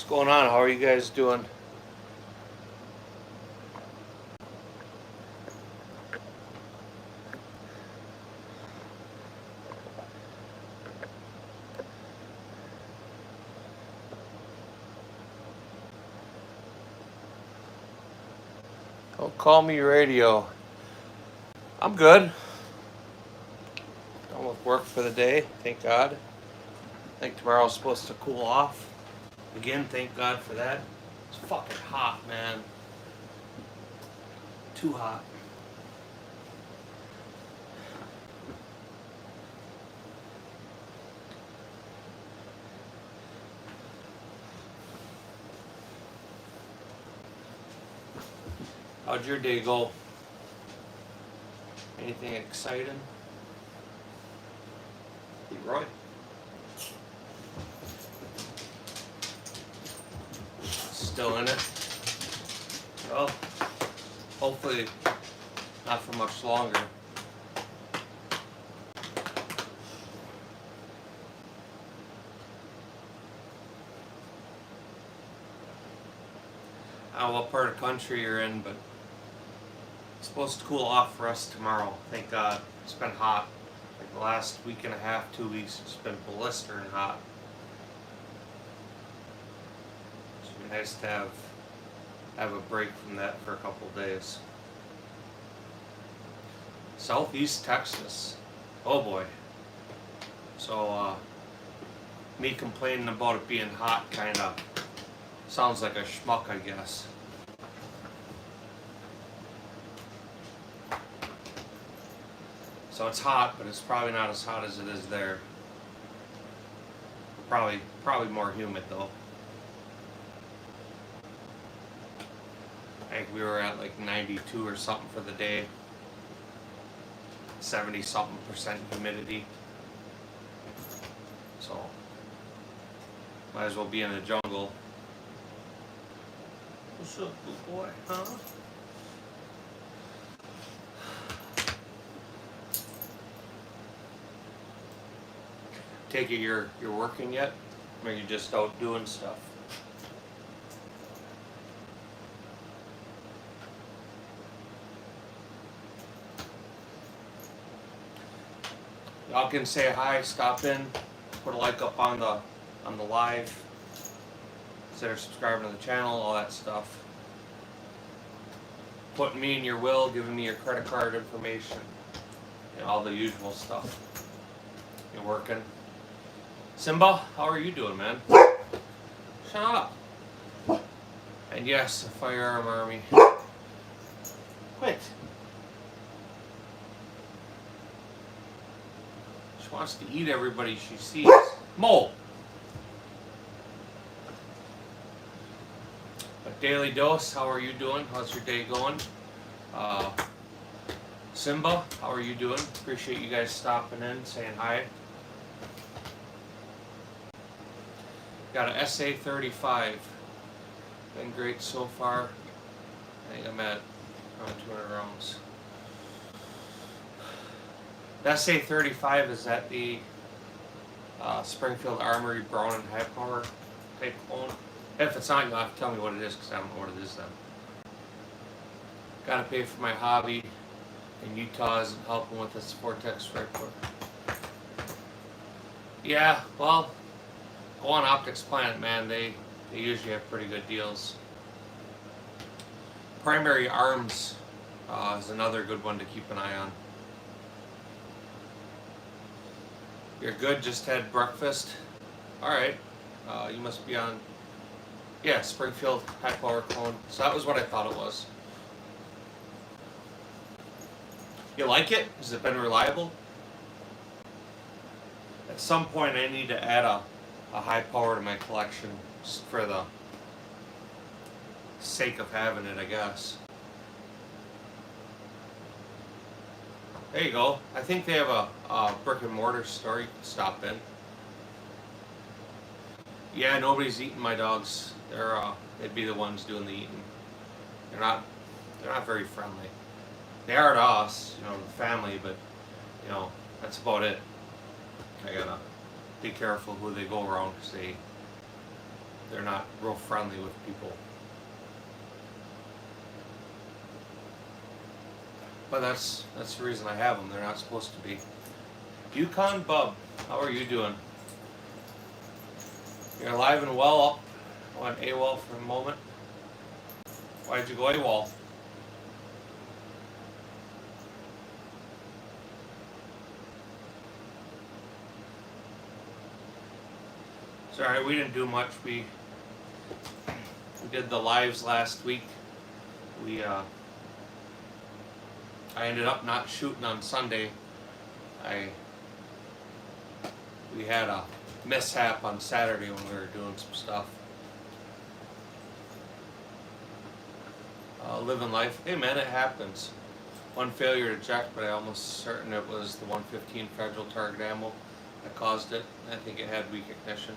What's going on? How are you guys doing? Don't call me radio. I'm good. Done with work for the day, thank God. I think tomorrow's supposed to cool off. Again, thank God for that. It's fucking hot, man. Too hot. How'd your day go? Anything exciting? Leroy? Still in it? Well, hopefully not for much longer. I don't know what part of the country you're in, but it's supposed to cool off for us tomorrow. Thank God. It's been hot. Like the last week and a half, 2 weeks, it's been blistering hot. It'd be nice to have a break from that for a couple of days. Southeast Texas. Oh boy. So, me complaining about it being hot kind of sounds like a schmuck, I guess. So it's hot, but it's probably not as hot as it is there. Probably more humid though. I think we were at like 92 or something for the day. 70 something percent humidity. So might as well be in the jungle. What's up, good boy? Huh? Take it you're working yet? Or are you just out doing stuff? Y'all can say hi, stop in, put a like up on the live, consider subscribing to the channel, all that stuff. Putting me in your will, giving me your credit card information, all the usual stuff. You're working. Simba, how are you doing, man? Shut up. And yes, the firearm army. Quit. She wants to eat everybody she sees. Mole. A daily dose, how are you doing? How's your day going? Simba, how are you doing? Appreciate you guys stopping in, saying hi. Got an SA-35. Been great so far. I think I'm at around 200 rounds. The SA-35 is at the Springfield Armory Brown and High Power type clone. If it's not, you'll have to tell me what it is because I don't know what it is then. Gotta pay for my hobby in Utah is helping with this Vortex Rifle. Yeah, well, go on Optics Planet, man. They usually have pretty good deals. Primary Arms is another good one to keep an eye on. You're good, just had breakfast. Alright, you must be on, yeah, Springfield High Power Clone. So that was what I thought it was. You like it? Has it been reliable? At some point I need to add a high power to my collection just for the sake of having it, I guess. There you go. I think they have a brick and mortar store you can stop in. Yeah, nobody's eating my dogs. They'd be the ones doing the eating. They're not very friendly. They are to us, the family, but that's about it. I gotta be careful who they go around because they're not real friendly with people. But that's the reason I have them. They're not supposed to be. Yukon Bub, how are you doing? You're alive and well. Up. I went AWOL for a moment. Why'd you go AWOL? Sorry, we didn't do much. We did the lives last week. I ended up not shooting on Sunday. We had a mishap on Saturday when we were doing some stuff. Living life. Hey man, it happens. One failure to check, but I'm almost certain it was the 115 federal target ammo that caused it. I think it had weak ignition.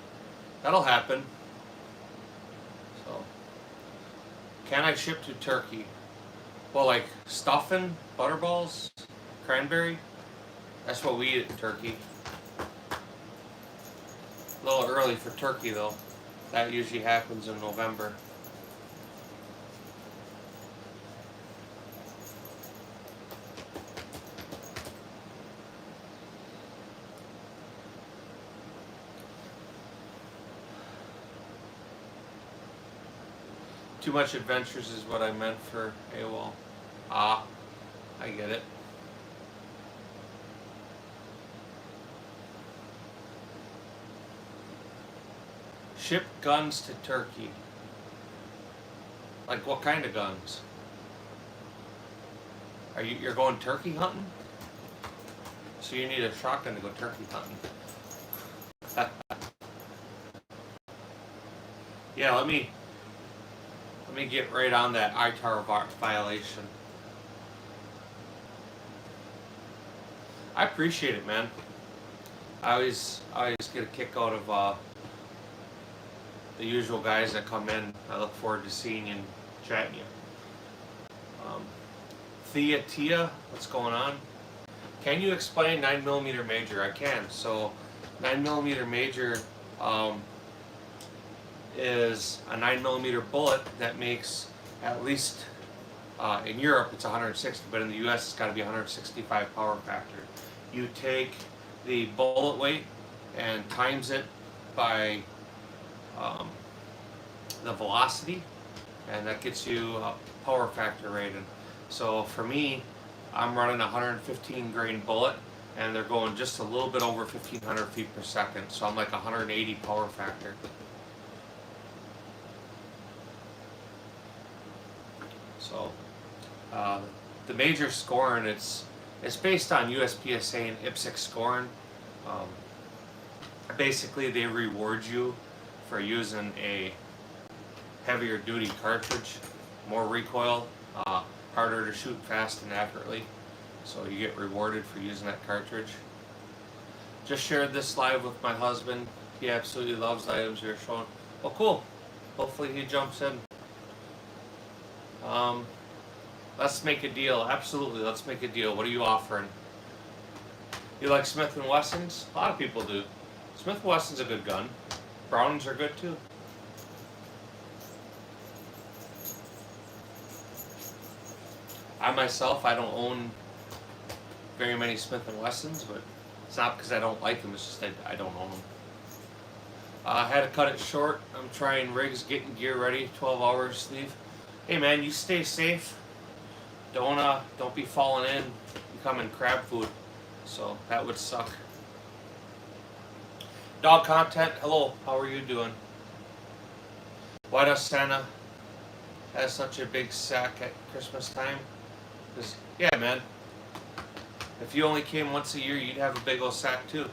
That'll happen. So, can I ship to Turkey? Well, like stuffing, butterballs, cranberry. That's what we eat in Turkey. A little early for turkey though. That usually happens in November. Too much adventures is what I meant for AWOL. Ah, I get it. Ship guns to Turkey. Like what kind of guns? You're going turkey hunting? So you need a shotgun to go turkey hunting. Yeah, let me get right on that ITAR violation. I appreciate it, man. I always get a kick out of the usual guys that come in. I look forward to seeing you and chatting you. Tia, what's going on? Can you explain 9mm Major? I can. So 9mm Major is a 9mm bullet that makes at least, in Europe it's 160, but in the US it's got to be 165 power factor. You take the bullet weight and times it by the velocity, and that gets you a power factor rating. So for me, I'm running a 115 grain bullet, and they're going just a little bit over 1,500 feet per second. So I'm like 180 power factor. So the Major scoring, it's based on USPSA and IPSC scoring. Basically, they reward you for using a heavier duty cartridge, more recoil, harder to shoot fast and accurately. So you get rewarded for using that cartridge. Just shared this live with my husband. He absolutely loves the items you're showing. Well, cool. Hopefully he jumps in. Let's make a deal. Absolutely, let's make a deal. What are you offering? You like Smith & Wessons? A lot of people do. Smith & Wesson's a good gun. Brownings are good too. I myself, I don't own very many Smith & Wessons, but it's not because I don't like them, it's just that I don't own them. I had to cut it short. I'm trying rigs, getting gear ready, 12 hours sleeve. Hey man, you stay safe. Don't be falling in, becoming crab food. So that would suck. Dog content, hello, how are you doing? Why does Santa have such a big sack at Christmas time? Because, yeah man, if you only came once a year, you'd have a big old sack too.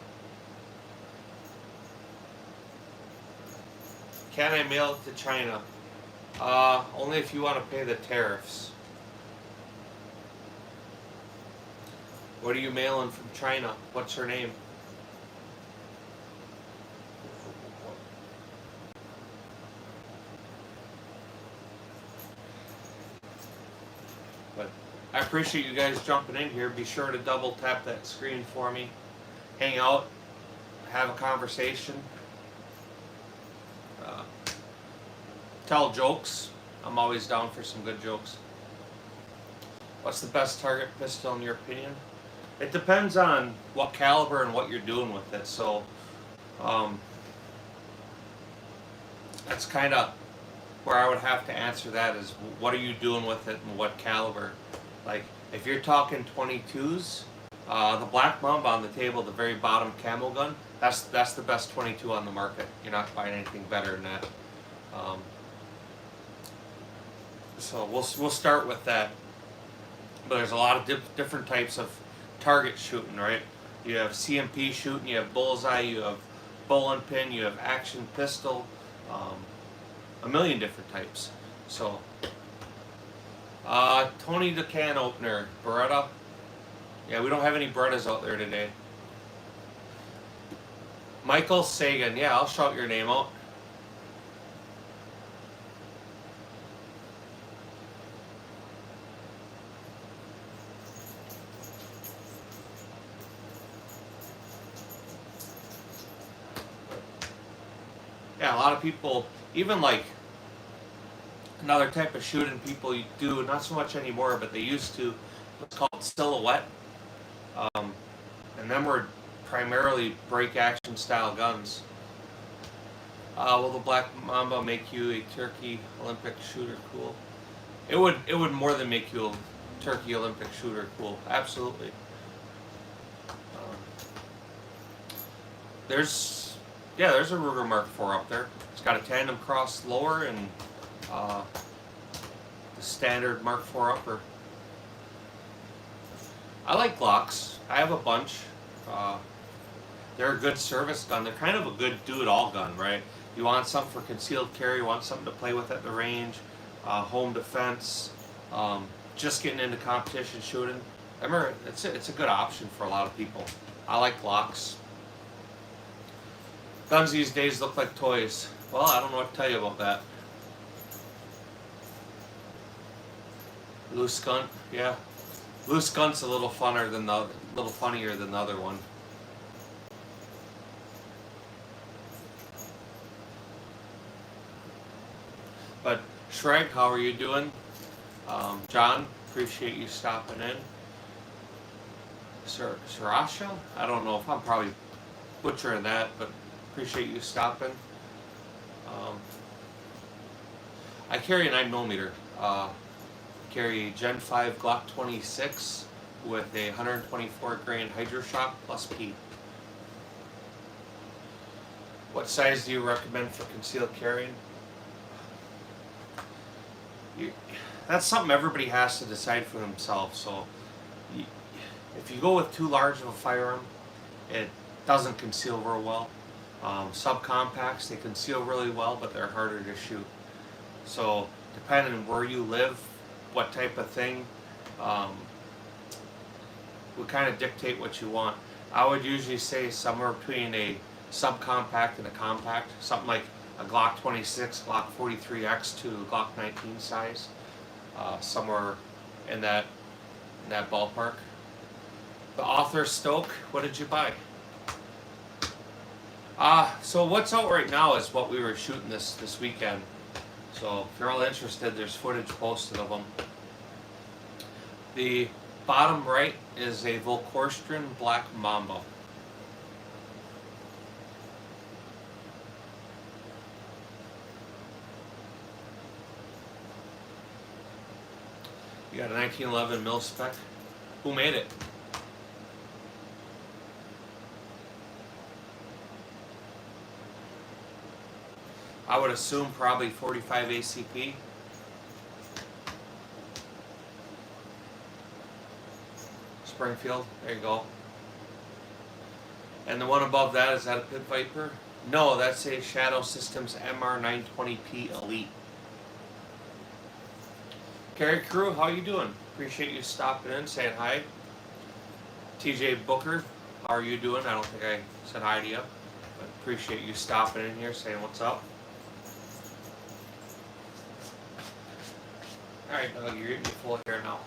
Can I mail it to China? Only if you want to pay the tariffs. What are you mailing from China? What's her name? But I appreciate you guys jumping in here. Be sure to double tap that screen for me. Hang out, have a conversation. Tell jokes. I'm always down for some good jokes. What's the best target pistol in your opinion? It depends on what caliber and what you're doing with it. So um, that's kind of where I would have to answer that is what are you doing with it and what caliber. Like if you're talking 22s, the Black Mamba on the table, the very bottom camo gun, that's the best 22 on the market. You're not buying anything better than that. So we'll start with that. But there's a lot of different types of target shooting, right? You have CMP shooting, you have bullseye, you have bowl and pin, you have action pistol, a million different types. So, Tony the can opener, Beretta. Yeah, we don't have any Berettas out there today. Michael Sagan, yeah, I'll shout your name out. Yeah, a lot of people, even like another type of shooting people do, not so much anymore, but they used to, what's called silhouette. And them were primarily break action style guns. Will the Black Mamba make you a Turkey Olympic shooter cool? It would more than make you a Turkey Olympic shooter cool. Absolutely. There's a Ruger Mark IV up there. It's got a tandem cross lower and the standard Mark IV upper. I like Glocks. I have a bunch. They're a good service gun. They're kind of a good do-it-all gun, right? You want something for concealed carry, you want something to play with at the range, home defense, just getting into competition shooting. I remember it's a good option for a lot of people. I like Glocks. Guns these days look like toys. Well, I don't know what to tell you about that. Loose gun, yeah. Loose gun's a little funnier than the other one. But Shreg, how are you doing? John, appreciate you stopping in. Sarasha? I don't know if I'm probably butchering that, but appreciate you stopping. I carry a 9mm. Carry a Gen 5 Glock 26 with a 124 grain Hydroshock plus P. What size do you recommend for concealed carrying? That's something everybody has to decide for themselves. So, if you go with too large of a firearm, it doesn't conceal real well. Subcompacts, they conceal really well, but they're harder to shoot. So, depending on where you live, what type of thing, would kind of dictate what you want. I would usually say somewhere between a subcompact and a compact, something like a Glock 26, Glock 43X to Glock 19 size, somewhere in that ballpark. The Author Stoke, what did you buy? So what's out right now is what we were shooting this weekend. So if you're all interested, there's footage posted of them. The bottom right is a Volkorstren Black Mamba. You got a 1911 mil spec. Who made it? I would assume probably 45 ACP. Springfield, there you go. And the one above that, is that a Pit Viper? No, that's a Shadow Systems MR920P Elite. Carry Crew, how you doing? Appreciate you stopping in, saying hi. TJ Booker, how are you doing? I don't think I said hi to you, but appreciate you stopping in here, saying what's up. Alright, Doug, you're full here now.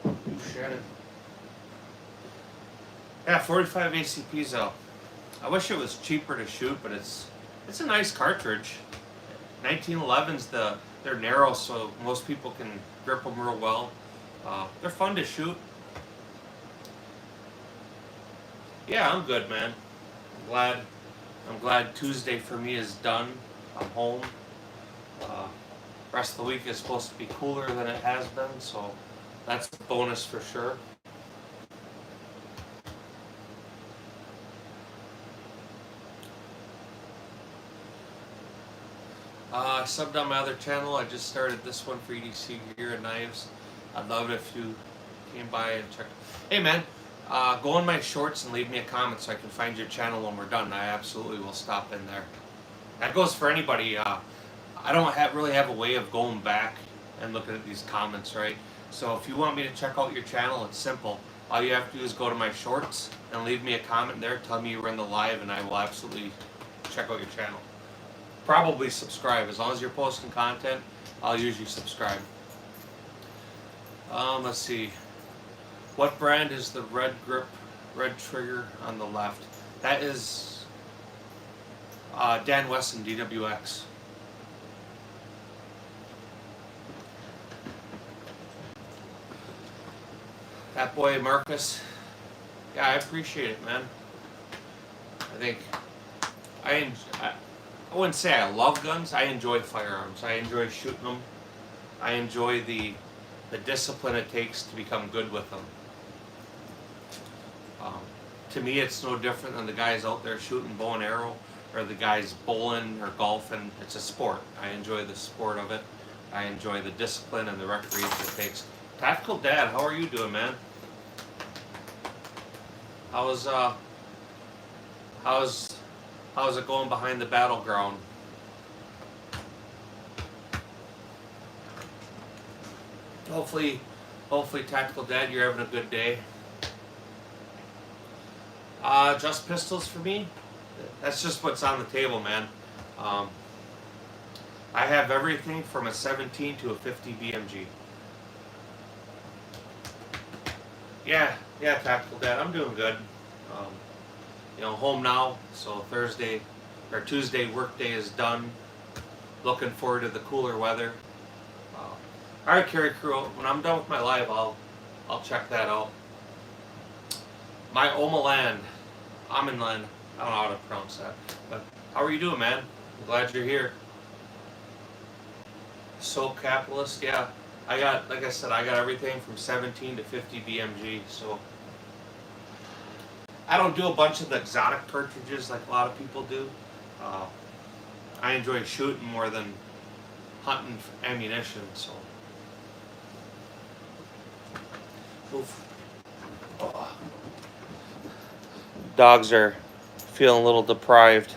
You Shannon. Yeah, 45 ACPs though. I wish it was cheaper to shoot, but it's a nice cartridge. 1911s, they're narrow, so most people can grip them real well. They're fun to shoot. Yeah, I'm good, man. I'm glad Tuesday for me is done. I'm home. Uh, rest of the week is supposed to be cooler than it has been, so that's a bonus for sure. I subbed on my other channel. I just started this one for EDC Gear and Knives. I'd love it if you came by and checked. Hey man, go on my shorts and leave me a comment so I can find your channel when we're done. I absolutely will stop in there. That goes for anybody. I don't really have a way of going back and looking at these comments, right? So if you want me to check out your channel, it's simple. All you have to do is go to my shorts and leave me a comment there. Tell me you were in the live, and I will absolutely check out your channel. Probably subscribe. As long as you're posting content, I'll usually subscribe. Let's see. What brand is the red grip, red trigger on the left? That is Dan Wesson DWX. That boy Marcus. Yeah, I appreciate it, man. I think I wouldn't say I love guns. I enjoy firearms. I enjoy shooting them. I enjoy the discipline it takes to become good with them. To me, it's no different than the guys out there shooting bow and arrow, or the guys bowling or golfing. It's a sport. I enjoy the sport of it. I enjoy the discipline and the recreation it takes. Tactical Dad, how are you doing, man? How's it going behind the battleground? Hopefully, Tactical Dad, you're having a good day. Just pistols for me? That's just what's on the table, man. I have everything from a 17 to a 50 BMG. Yeah, Tactical Dad, I'm doing good. Home now, so Tuesday work day is done. Looking forward to the cooler weather. All right, Carry Crew, when I'm done with my live, I'll check that out. My Omaland, Aminland, I don't know how to pronounce that, but how are you doing, man? I'm glad you're here. Soul Capitalist, yeah. Like I said, I got everything from 17 to 50 BMG, so I don't do a bunch of the exotic cartridges like a lot of people do. I enjoy shooting more than hunting ammunition, so. Oof. Oh. Dogs are feeling a little deprived.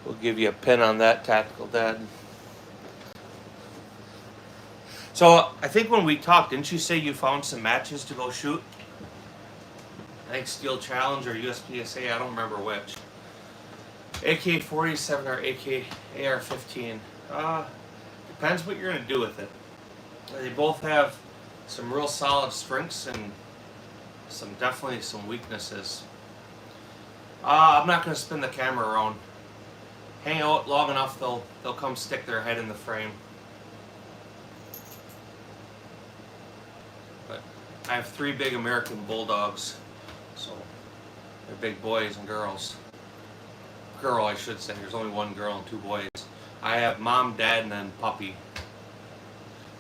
We'll give you a pin on that, Tactical Dad. So I think when we talked, didn't you say you found some matches to go shoot? I think Steel Challenge or USPSA, I don't remember which. AK-47 or AR-15. Depends what you're going to do with it. They both have some real solid strengths and definitely some weaknesses. I'm not going to spin the camera around. Hang out long enough, they'll come stick their head in the frame. But I have 3 big American bulldogs, so they're big boys and girls. Girl, I should say. There's only one girl and 2 boys. I have mom, dad, and then puppy.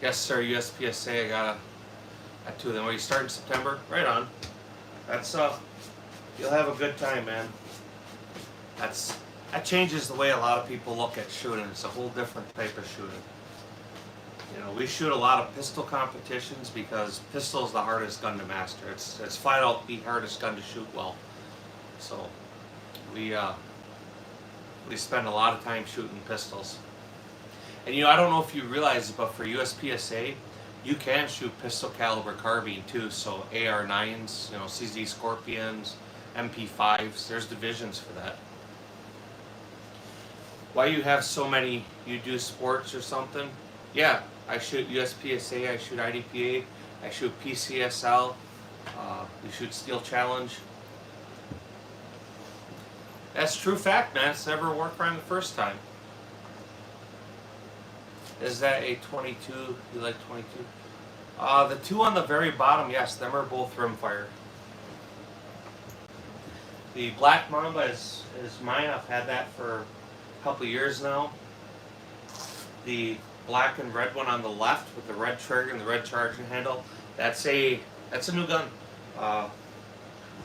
Yes, sir. USPSA. I got 2 of them. Are you starting September? Right on. That's you'll have a good time, man. That changes the way a lot of people look at shooting. It's a whole different type of shooting. We shoot a lot of pistol competitions because pistol is the hardest gun to master. It's flat out the hardest gun to shoot well. So we spend a lot of time shooting pistols. And I don't know if you realize, but for USPSA, you can shoot pistol caliber carbine too. So AR-9s, CZ Scorpions, MP5s. There's divisions for that. Why you have so many? You do sports or something? Yeah, I shoot USPSA, I shoot IDPA, I shoot PCSL. We shoot Steel Challenge. That's true fact, man. It's never worked right the first time. Is that a 22? You like 22? The two on the very bottom, yes, them are both rimfire. The Black Mamba is mine. I've had that for a couple years now. The black and red one on the left with the red trigger and the red charging handle, that's a new gun.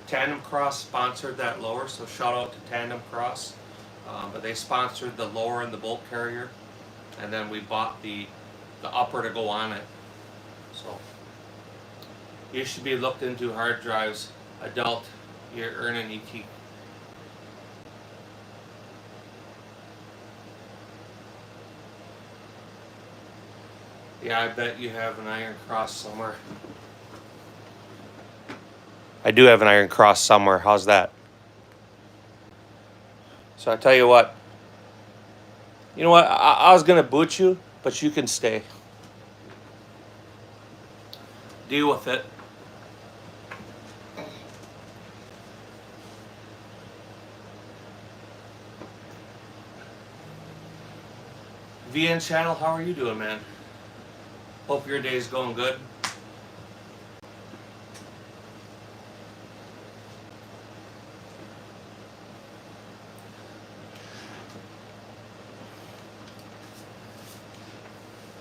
Tandem Cross sponsored that lower, so shout out to Tandem Cross. But they sponsored the lower and the bolt carrier, and then we bought the upper to go on it. So you should be looked into hard drives. Adult, you're earning ET. Yeah, I bet you have an Iron Cross somewhere. I do have an Iron Cross somewhere. How's that? So I tell you what. You know what? I was gonna boot you, but you can stay. Deal with it. VN channel, how are you doing, man? Hope your day's going good.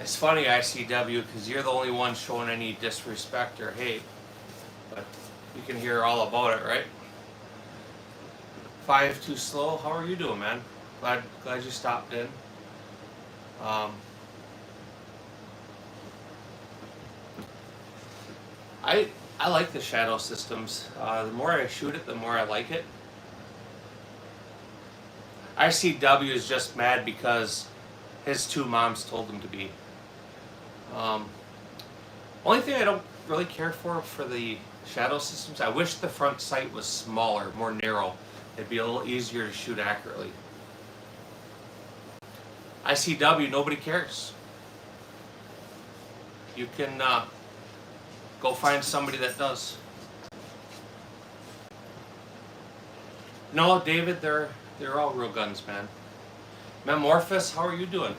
It's funny, ICW, because you're the only one showing any disrespect or hate. But you can hear all about it, right? 5 too slow. How are you doing, man? Glad you stopped in. I like the Shadow Systems. The more I shoot it, the more I like it. ICW is just mad because his two moms told him to be. Only thing I don't really care for the Shadow Systems, I wish the front sight was smaller, more narrow. It'd be a little easier to shoot accurately. ICW, nobody cares. You can go find somebody that does. No, David, they're all real guns, man. Memorphous, how are you doing?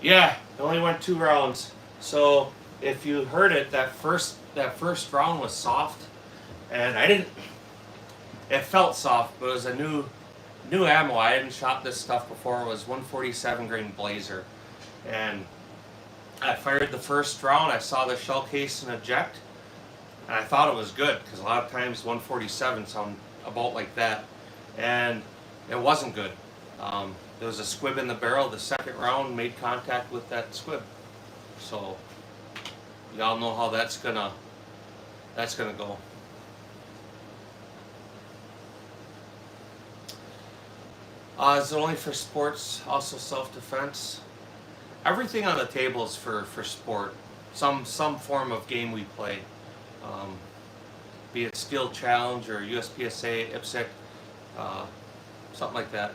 Yeah, it only went 2 rounds. So if you heard it, that first round was soft, and it felt soft, but it was a new ammo. I hadn't shot this stuff before. It was 147 grain Blazer, and I fired the first round. I saw the shell case and eject, and I thought it was good because a lot of times 147 sound about like that, and it wasn't good. There was a squib in the barrel. The second round made contact with that squib, so y'all know how that's gonna go. Is it only for sports? Also self-defense? Everything on the table is for sport. Some form of game we play. Be it Steel Challenge or USPSA, IPSC, something like that.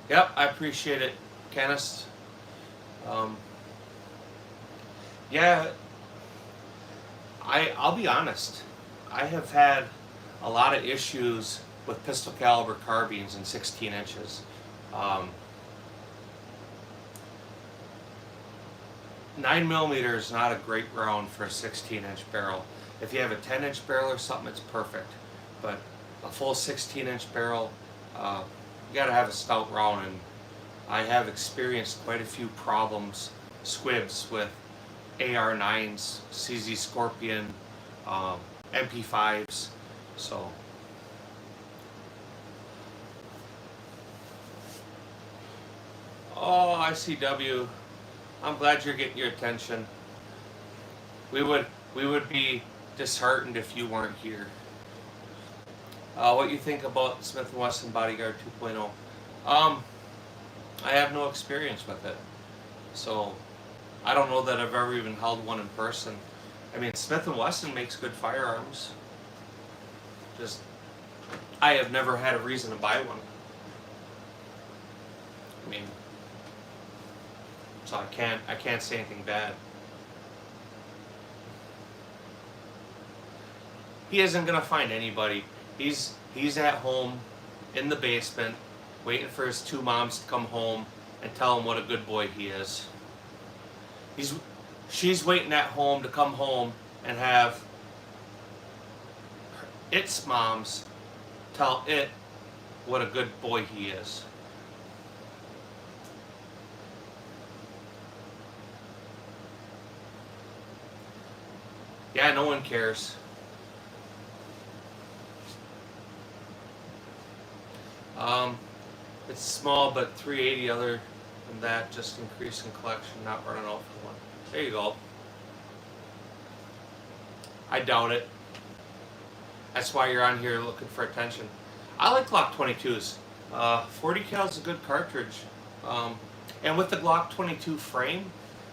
Yep, I appreciate it, Kenneth. Yeah, I'll be honest. I have had a lot of issues with pistol caliber carbines in 16 inches. 9mm is not a great round for a 16-inch barrel. If you have a 10-inch barrel or something, it's perfect. But a full 16-inch barrel, you gotta have a stout round, and I have experienced quite a few problems, squibs with AR-9s, CZ Scorpion, MP5s, so. Oh, ICW, I'm glad you're getting your attention. We would be disheartened if you weren't here. What you think about Smith & Wesson Bodyguard 2.0? I have no experience with it, so I don't know that I've ever even held one in person. I mean, Smith & Wesson makes good firearms. Just, I have never had a reason to buy one. I mean, so I can't say anything bad. he isn't gonna find anybody. He's at home in the basement, waiting for his two moms to come home and tell him what a good boy he is. She's waiting at home to come home and have its moms tell it what a good boy he is. Yeah, no one cares. It's small, but 380 other than that, just increasing collection, not running out for one. There you go. I doubt it. That's why you're on here looking for attention. I like Glock 22s. 40 cal is a good cartridge. And with the Glock 22 frame,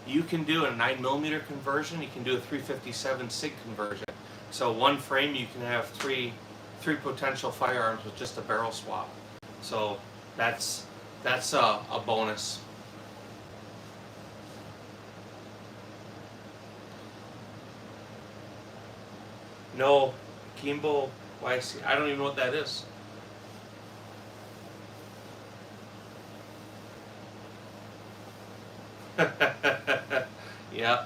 you can do a 9mm conversion. You can do a 357 SIG conversion. So one frame, you can have three potential firearms with just a barrel swap. So that's a bonus. No, Kimbo YC. I don't even know what that is. Yeah,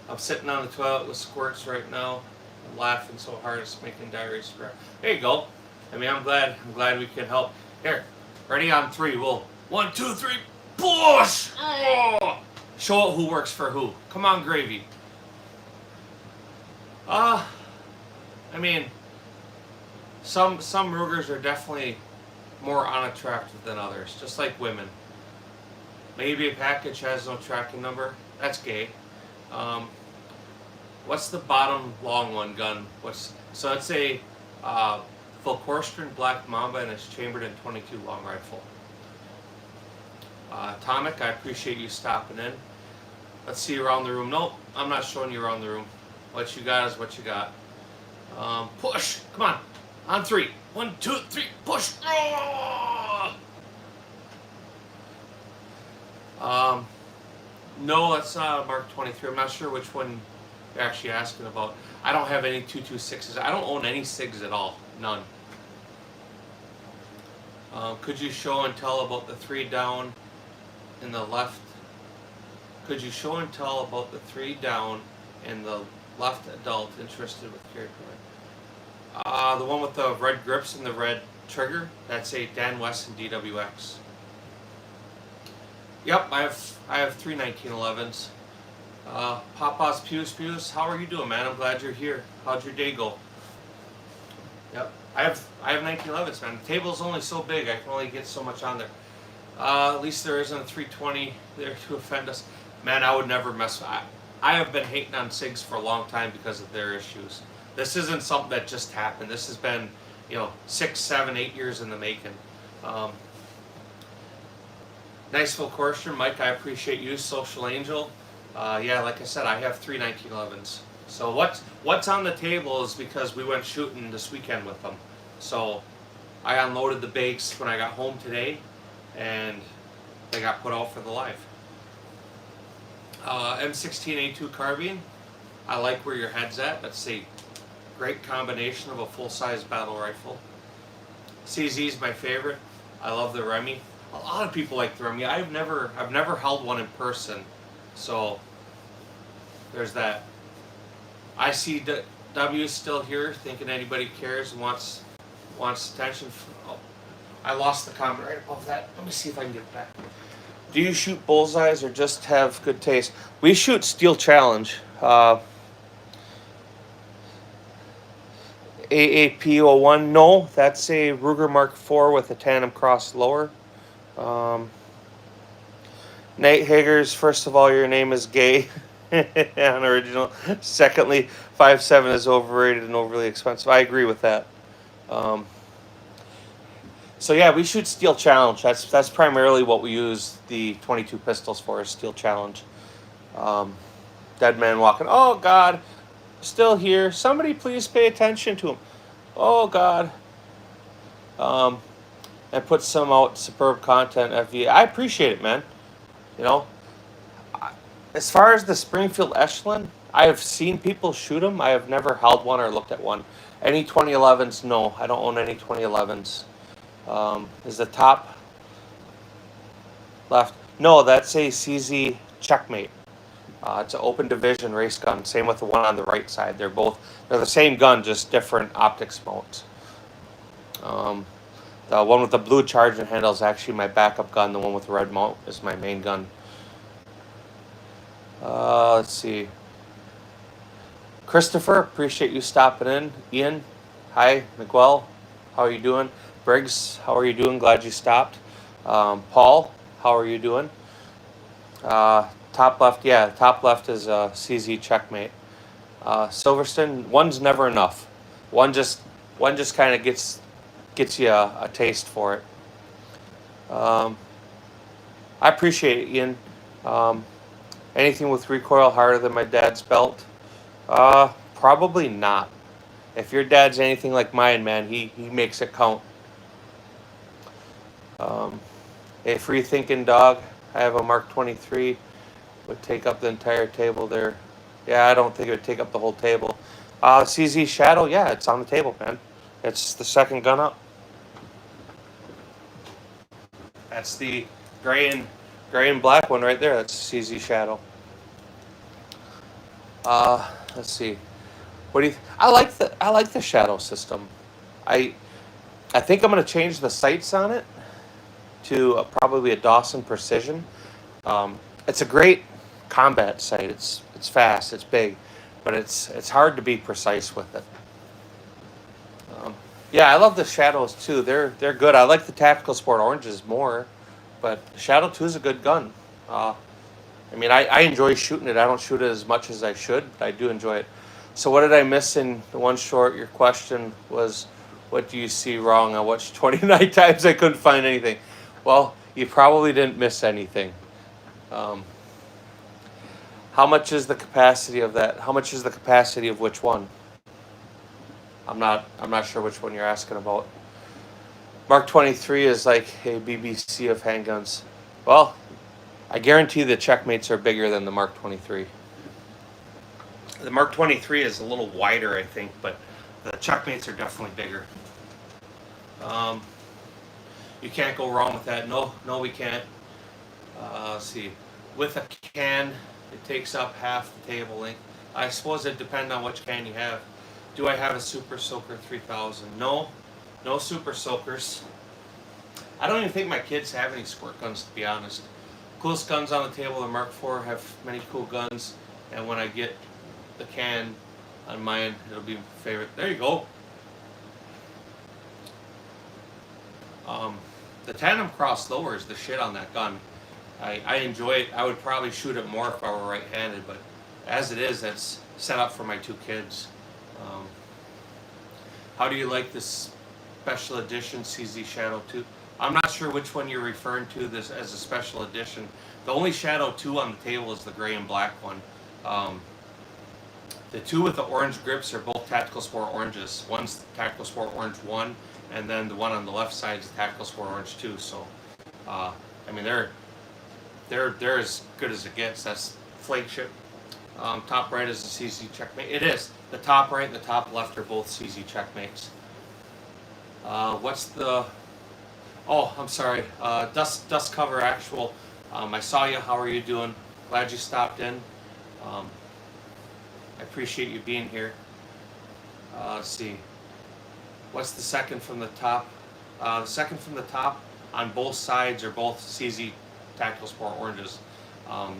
I'm sitting on the toilet with squirts right now. I'm laughing so hard it's making diarrhea spread. There you go. I mean, I'm glad we can help. Here, ready on 3. We'll 1, 2, 3, push. Oh! Show it who works for who. Come on, Gravy. I mean, some Rugers are definitely more unattractive than others, just like women. Maybe a package has no tracking number. That's gay. What's the bottom long one gun? So it's a Volkorstern Black Mamba, and it's chambered in 22 long rifle. Atomic, I appreciate you stopping in. Let's see around the room. Nope, I'm not showing you around the room. What you got is what you got. Push! Come on! On 3. 1, 2, 3, push! No, that's not a Mark 23. I'm not sure which one you're actually asking about. I don't have any 226s. I don't own any SIGs at all. None. Could you show and tell about the 3 down in the left? Could you show and tell about the 3 down in the left adult interested with character? The one with the red grips and the red trigger, that's a Dan Wesson DWX. Yep, I have 3 1911s. Papa's Pews, how are you doing, man? I'm glad you're here. How'd your day go? Yep, I have 1911s, man. The table's only so big. I can only get so much on there. At least there isn't a 320 there to offend us. Man, I would never mess with. I have been hating on SIGs for a long time because of their issues. This isn't something that just happened. This has been, 6, 7, 8 years in the making. Nice full courser, Mike. I appreciate you, Social Angel. Yeah, like I said, I have 3 1911s. So what's on the table is because we went shooting this weekend with them. So I unloaded the bags when I got home today, and they got put out for the live. M16A2 carbine. I like where your head's at. That's a great combination of a full-size battle rifle. CZ is my favorite. I love the Remy. A lot of people like the Remy. I've never held one in person, so there's that. ICW is still here, thinking anybody cares and wants attention. Oh, I lost the comment right above that. Let me see if I can get it back. Do you shoot bullseyes or just have good taste? We shoot Steel Challenge. AAP01. No, that's a Ruger Mark IV with a tandem cross lower. Nate Hager's, first of all, your name is gay and original. Secondly, 5.7 is overrated and overly expensive. I agree with that. So yeah, we shoot Steel Challenge. That's primarily what we use the 22 pistols for, is Steel Challenge. Dead man walking. Oh God, still here. Somebody please pay attention to him. Oh God. And put some out, superb content. FV. I appreciate it, man. As far as the Springfield Echelon, I have seen people shoot them. I have never held one or looked at one. Any 2011s? No, I don't own any 2011s. Is the top left? No, that's a CZ Checkmate. It's an open division race gun. Same with the one on the right side. They're the same gun, just different optics mounts. The one with the blue charging handle is actually my backup gun. The one with the red mount is my main gun. Let's see. Christopher, appreciate you stopping in. Ian, hi. Miguel, how are you doing? Briggs, how are you doing? Glad you stopped. Paul, how are you doing? Top left, yeah, top left is CZ Checkmate. Silverstone, one's never enough. One just kind of gets you a taste for it. I appreciate it, Ian. Anything with recoil harder than my dad's belt? Probably not. If your dad's anything like mine, man, he makes it count. A free thinking dog. I have a Mark 23. Would take up the entire table there. Yeah, I don't think it would take up the whole table. CZ Shadow, yeah, it's on the table, man. It's the second gun up. That's the gray and black one right there. That's CZ Shadow. Let's see. What do you? I like the Shadow system. I think I'm gonna change the sights on it to probably a Dawson Precision. It's a great combat sight. It's fast. It's big, but it's hard to be precise with it. Yeah, I love the Shadows too. They're good. I like the Tactical Sport Oranges more, but Shadow 2 is a good gun. I mean, I enjoy shooting it. I don't shoot it as much as I should, but I do enjoy it. So what did I miss in the one short? Your question was, what do you see wrong? I watched 29 times. I couldn't find anything. Well, you probably didn't miss anything. How much is the capacity of that? How much is the capacity of which one? I'm not sure which one you're asking about. Mark 23 is like a BBC of handguns. Well, I guarantee the Checkmates are bigger than the Mark 23. The Mark 23 is a little wider, I think, but the Checkmates are definitely bigger. You can't go wrong with that. No, we can't. Let's see. With a can, it takes up half the table length. I suppose it depends on which can you have. Do I have a Super Soaker 3000? No Super Soakers. I don't even think my kids have any squirt guns, to be honest. Coolest guns on the table, the Mark IV have many cool guns, and when I get the can on mine, it'll be my favorite. There you go. The Tandem Cross Lower is the shit on that gun. I enjoy it. I would probably shoot it more if I were right-handed, but as it is, that's set up for my two kids. How do you like this special edition CZ Shadow 2? I'm not sure which one you're referring to this as a special edition. The only Shadow 2 on the table is the gray and black one. The two with the orange grips are both Tactical Sport Oranges. One's Tactical Sport Orange 1, and then the one on the left side is Tactical Sport Orange 2. So, I mean, they're as good as it gets. That's flagship. Top right is the CZ Checkmate. It is. The top right and the top left are both CZ Checkmates. What's the... Oh, I'm sorry. Dust Cover Actual. I saw you. How are you doing? Glad you stopped in. I appreciate you being here. Let's see. What's the second from the top? The second from the top on both sides are both CZ Tactical Sport Oranges.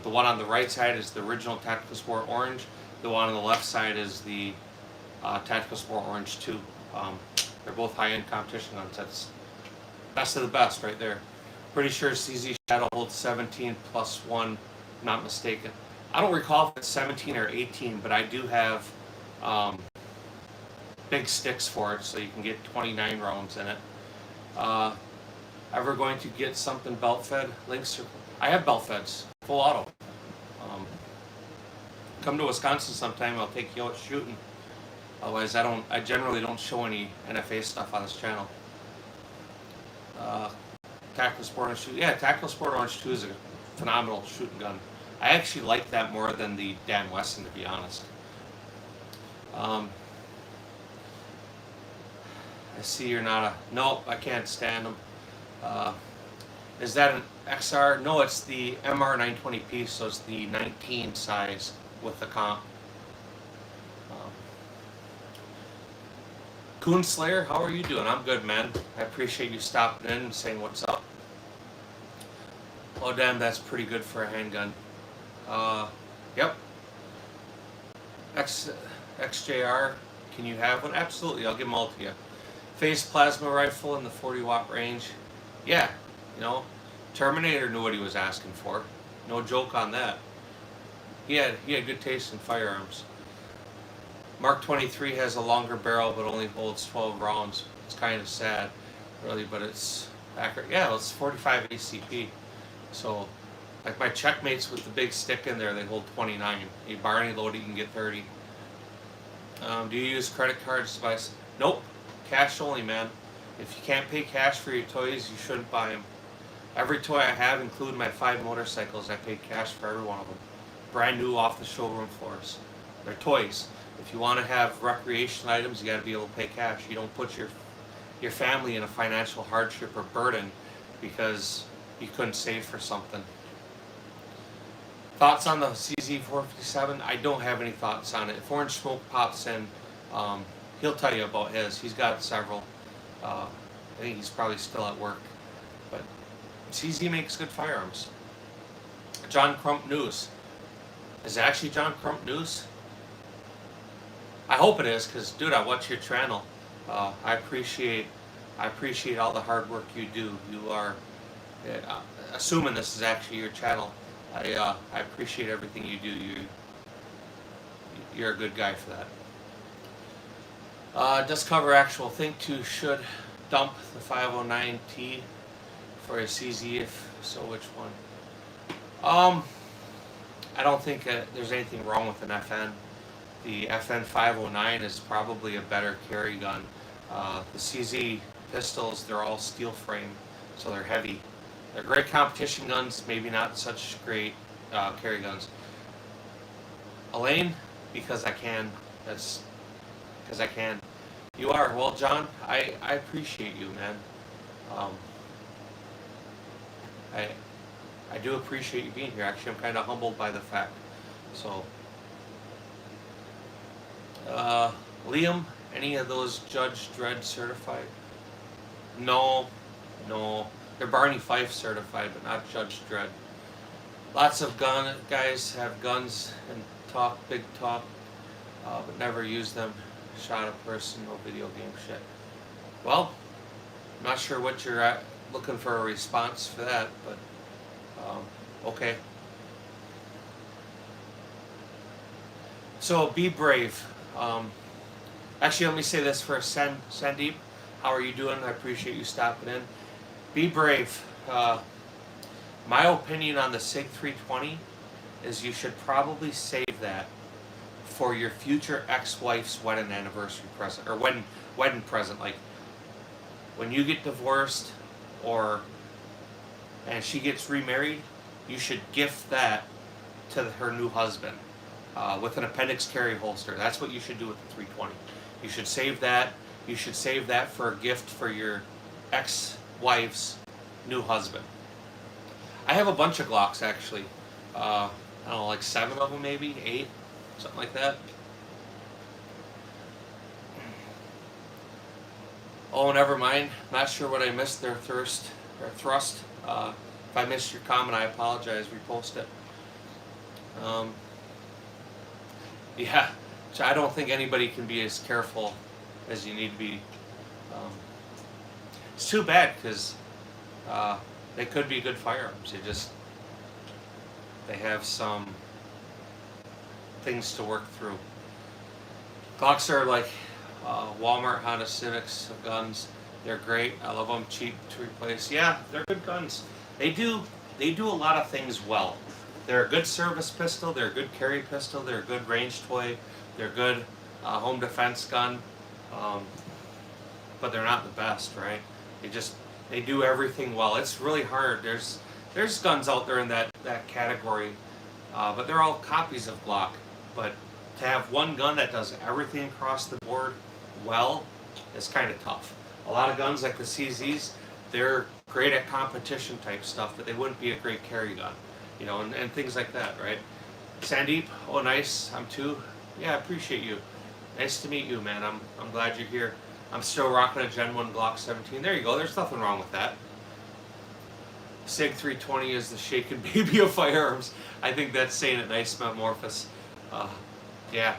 The one on the right side is the original Tactical Sport Orange. The one on the left side is the Tactical Sport Orange 2. They're both high-end competition guns. That's best of the best right there. Pretty sure CZ Shadow holds 17 plus 1, not mistaken. I don't recall if it's 17 or 18, but I do have big sticks for it, so you can get 29 rounds in it. Ever going to get something belt fed? Links? I have belt feds, full auto. Come to Wisconsin sometime. I'll take you out shooting. Otherwise, I generally don't show any NFA stuff on this channel. Tactical Sport Orange 2. Yeah, Tactical Sport Orange 2 is a phenomenal shooting gun. I actually like that more than the Dan Wesson, to be honest. I see you're not a... Nope, I can't stand them. Is that an XR? No, it's the MR920P, so it's the 19 size with the comp. Coon Slayer, how are you doing? I'm good, man. I appreciate you stopping in and saying what's up. Oh, damn, that's pretty good for a handgun. Yep. XJR, can you have one? Absolutely, I'll give them all to you. Phase plasma rifle in the 40-watt range. Yeah, you know, Terminator knew what he was asking for. No joke on that. He had good taste in firearms. Mark 23 has a longer barrel but only holds 12 rounds. It's kind of sad, really, but it's accurate. Yeah, it's 45 ACP. So, like my checkmates with the big stick in there, they hold 29. A Barney load, you can get 30. Do you use credit cards to buy? Nope, cash only, man. If you can't pay cash for your toys, you shouldn't buy them. Every toy I have, including my 5 motorcycles, I paid cash for every one of them. Brand new off the showroom floors. They're toys. If you want to have recreation items, you got to be able to pay cash. You don't put your family in a financial hardship or burden because you couldn't save for something. Thoughts on the CZ457? I don't have any thoughts on it. If Orange Smoke pops in, he'll tell you about his. He's got several. I think he's probably still at work. But CZ makes good firearms. John Crump News. Is it actually John Crump News? I hope it is, because dude, I watch your channel. I appreciate all the hard work you do. You are, assuming this is actually your channel, I appreciate everything you do. You're a good guy for that. Does cover actual think to should dump the 509T for a CZ, if so, which one? I don't think there's anything wrong with an FN. The FN 509 is probably a better carry gun. The CZ pistols, they're all steel frame, so they're heavy. They're great competition guns, maybe not such great carry guns. Elaine, because I can. That's because I can. You are. Well, John, I appreciate you, man. I do appreciate you being here. Actually, I'm kind of humbled by the fact. So, Liam, any of those Judge Dredd certified? No. They're Barney Fife certified, but not Judge Dredd. Lots of guys have guns and talk big talk, but never use them. Shot a person, no video game shit. Well, I'm not sure what you're at, looking for a response for that, but okay. So be brave. Actually, let me say this first. Sandeep, how are you doing? I appreciate you stopping in. Be brave. My opinion on the SIG 320 is you should probably save that for your future ex-wife's wedding anniversary present, or wedding present. Like when you get divorced, and she gets remarried, you should gift that to her new husband with an appendix carry holster. That's what you should do with the 320. You should save that. You should save that for a gift for your ex-wife's new husband. I have a bunch of Glocks actually. I don't know, like 7 of them, maybe 8, something like that. Oh, never mind. Not sure what I missed there. Thrust. If I missed your comment, I apologize. Repost it. Yeah, so I don't think anybody can be as careful as you need to be. It's too bad because they could be good firearms. They have some things to work through. Glocks are like Walmart Honda Civics of guns. They're great. I love them. Cheap to replace. Yeah, they're good guns. They do a lot of things well. They're a good service pistol. They're a good carry pistol. They're a good range toy. They're a good home defense gun. But they're not the best, right? They do everything well. It's really hard. There's guns out there in that category but they're all copies of Glock. But to have one gun that does everything across the board well is kind of tough. A lot of guns like the CZs, they're great at competition type stuff, but they wouldn't be a great carry gun, you know, and things like that, right? Sandeep, oh nice, I'm too. Yeah, I appreciate you. Nice to meet you, man. I'm glad you're here. I'm still rocking a Gen 1 Glock 17. There you go. There's nothing wrong with that. SIG 320 is the shaken baby of firearms. I think that's saying it nice, Metamorphosis. Yeah.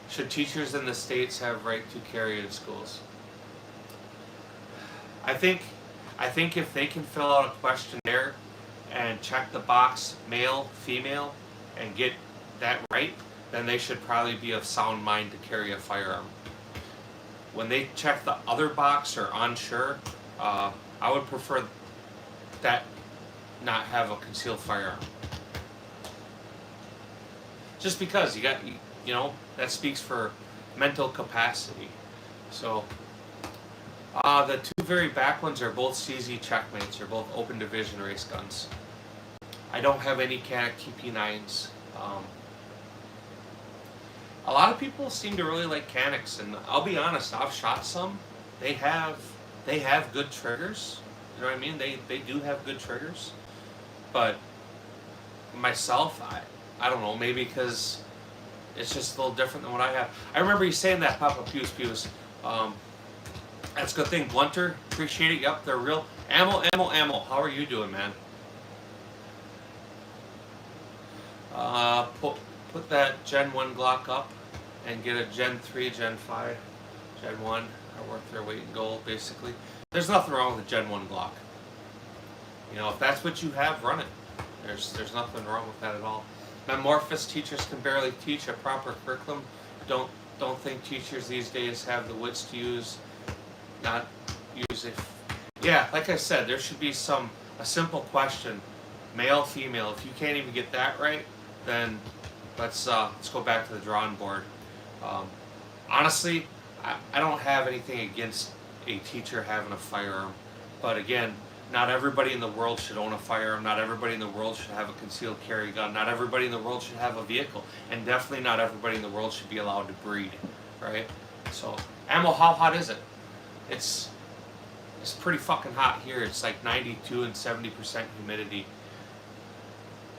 Should teachers in the States have right to carry in schools? I think if they can fill out a questionnaire and check the box male, female, and get that right, then they should probably be of sound mind to carry a firearm. When they check the other box or unsure, I would prefer that not have a concealed firearm. Just because you know, that speaks for mental capacity. So, the two very back ones are both CZ checkmates. They're both open division race guns. I don't have any Canik TP9s. A lot of people seem to really like Caniks, and I'll be honest, I've shot some. They have good triggers. You know what I mean? They do have good triggers. But myself, I don't know, maybe because it's just a little different than what I have. I remember you saying that, Papa Pews. That's a good thing. Blunter, appreciate it. Yep, they're real. Ammo. How are you doing, man? Put that Gen 1 Glock up and get a Gen 3, Gen 5, Gen 1 are worth their weight in gold, basically. There's nothing wrong with a Gen 1 Glock. You know, if that's what you have, run it. There's nothing wrong with that at all. Metamorphosis, teachers can barely teach a proper curriculum. Don't think teachers these days have the wits to use it. Yeah, like I said, there should be a simple question, male, female. If you can't even get that right, then let's go back to the drawing board. Honestly, I don't have anything against a teacher having a firearm, but again, not everybody in the world should own a firearm. Not everybody in the world should have a concealed carry gun. Not everybody in the world should have a vehicle, and definitely not everybody in the world should be allowed to breed, right? So, ammo, how hot is it? It's pretty fucking hot here. It's like 92 and 70% humidity.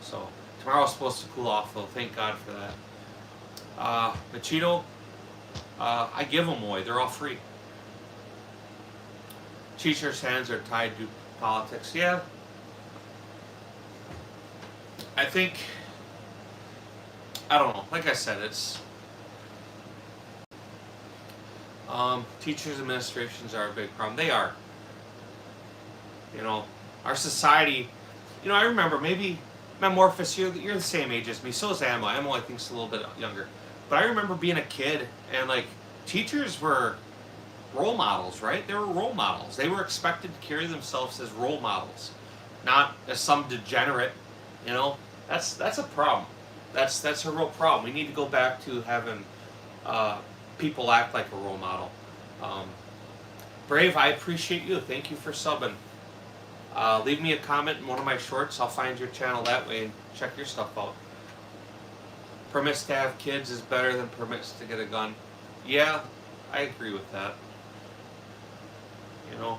So tomorrow's supposed to cool off though. Thank God for that. Machito, I give them away. They're all free. Teachers' hands are tied to politics. Yeah. I don't know. Like I said, it's teachers' administrations are a big problem. They are. You know, our society. You know, I remember maybe Metamorphosis. You're the same age as me. So is Ammo. Ammo, I think, is a little bit younger. But I remember being a kid and like teachers were role models, right? They were role models. They were expected to carry themselves as role models, not as some degenerate. You know, that's a problem. That's a real problem. We need to go back to having people act like a role model. Brave, I appreciate you. Thank you for subbing. Leave me a comment in one of my shorts. I'll find your channel that way and check your stuff out. Permits to have kids is better than permits to get a gun. Yeah, I agree with that. You know,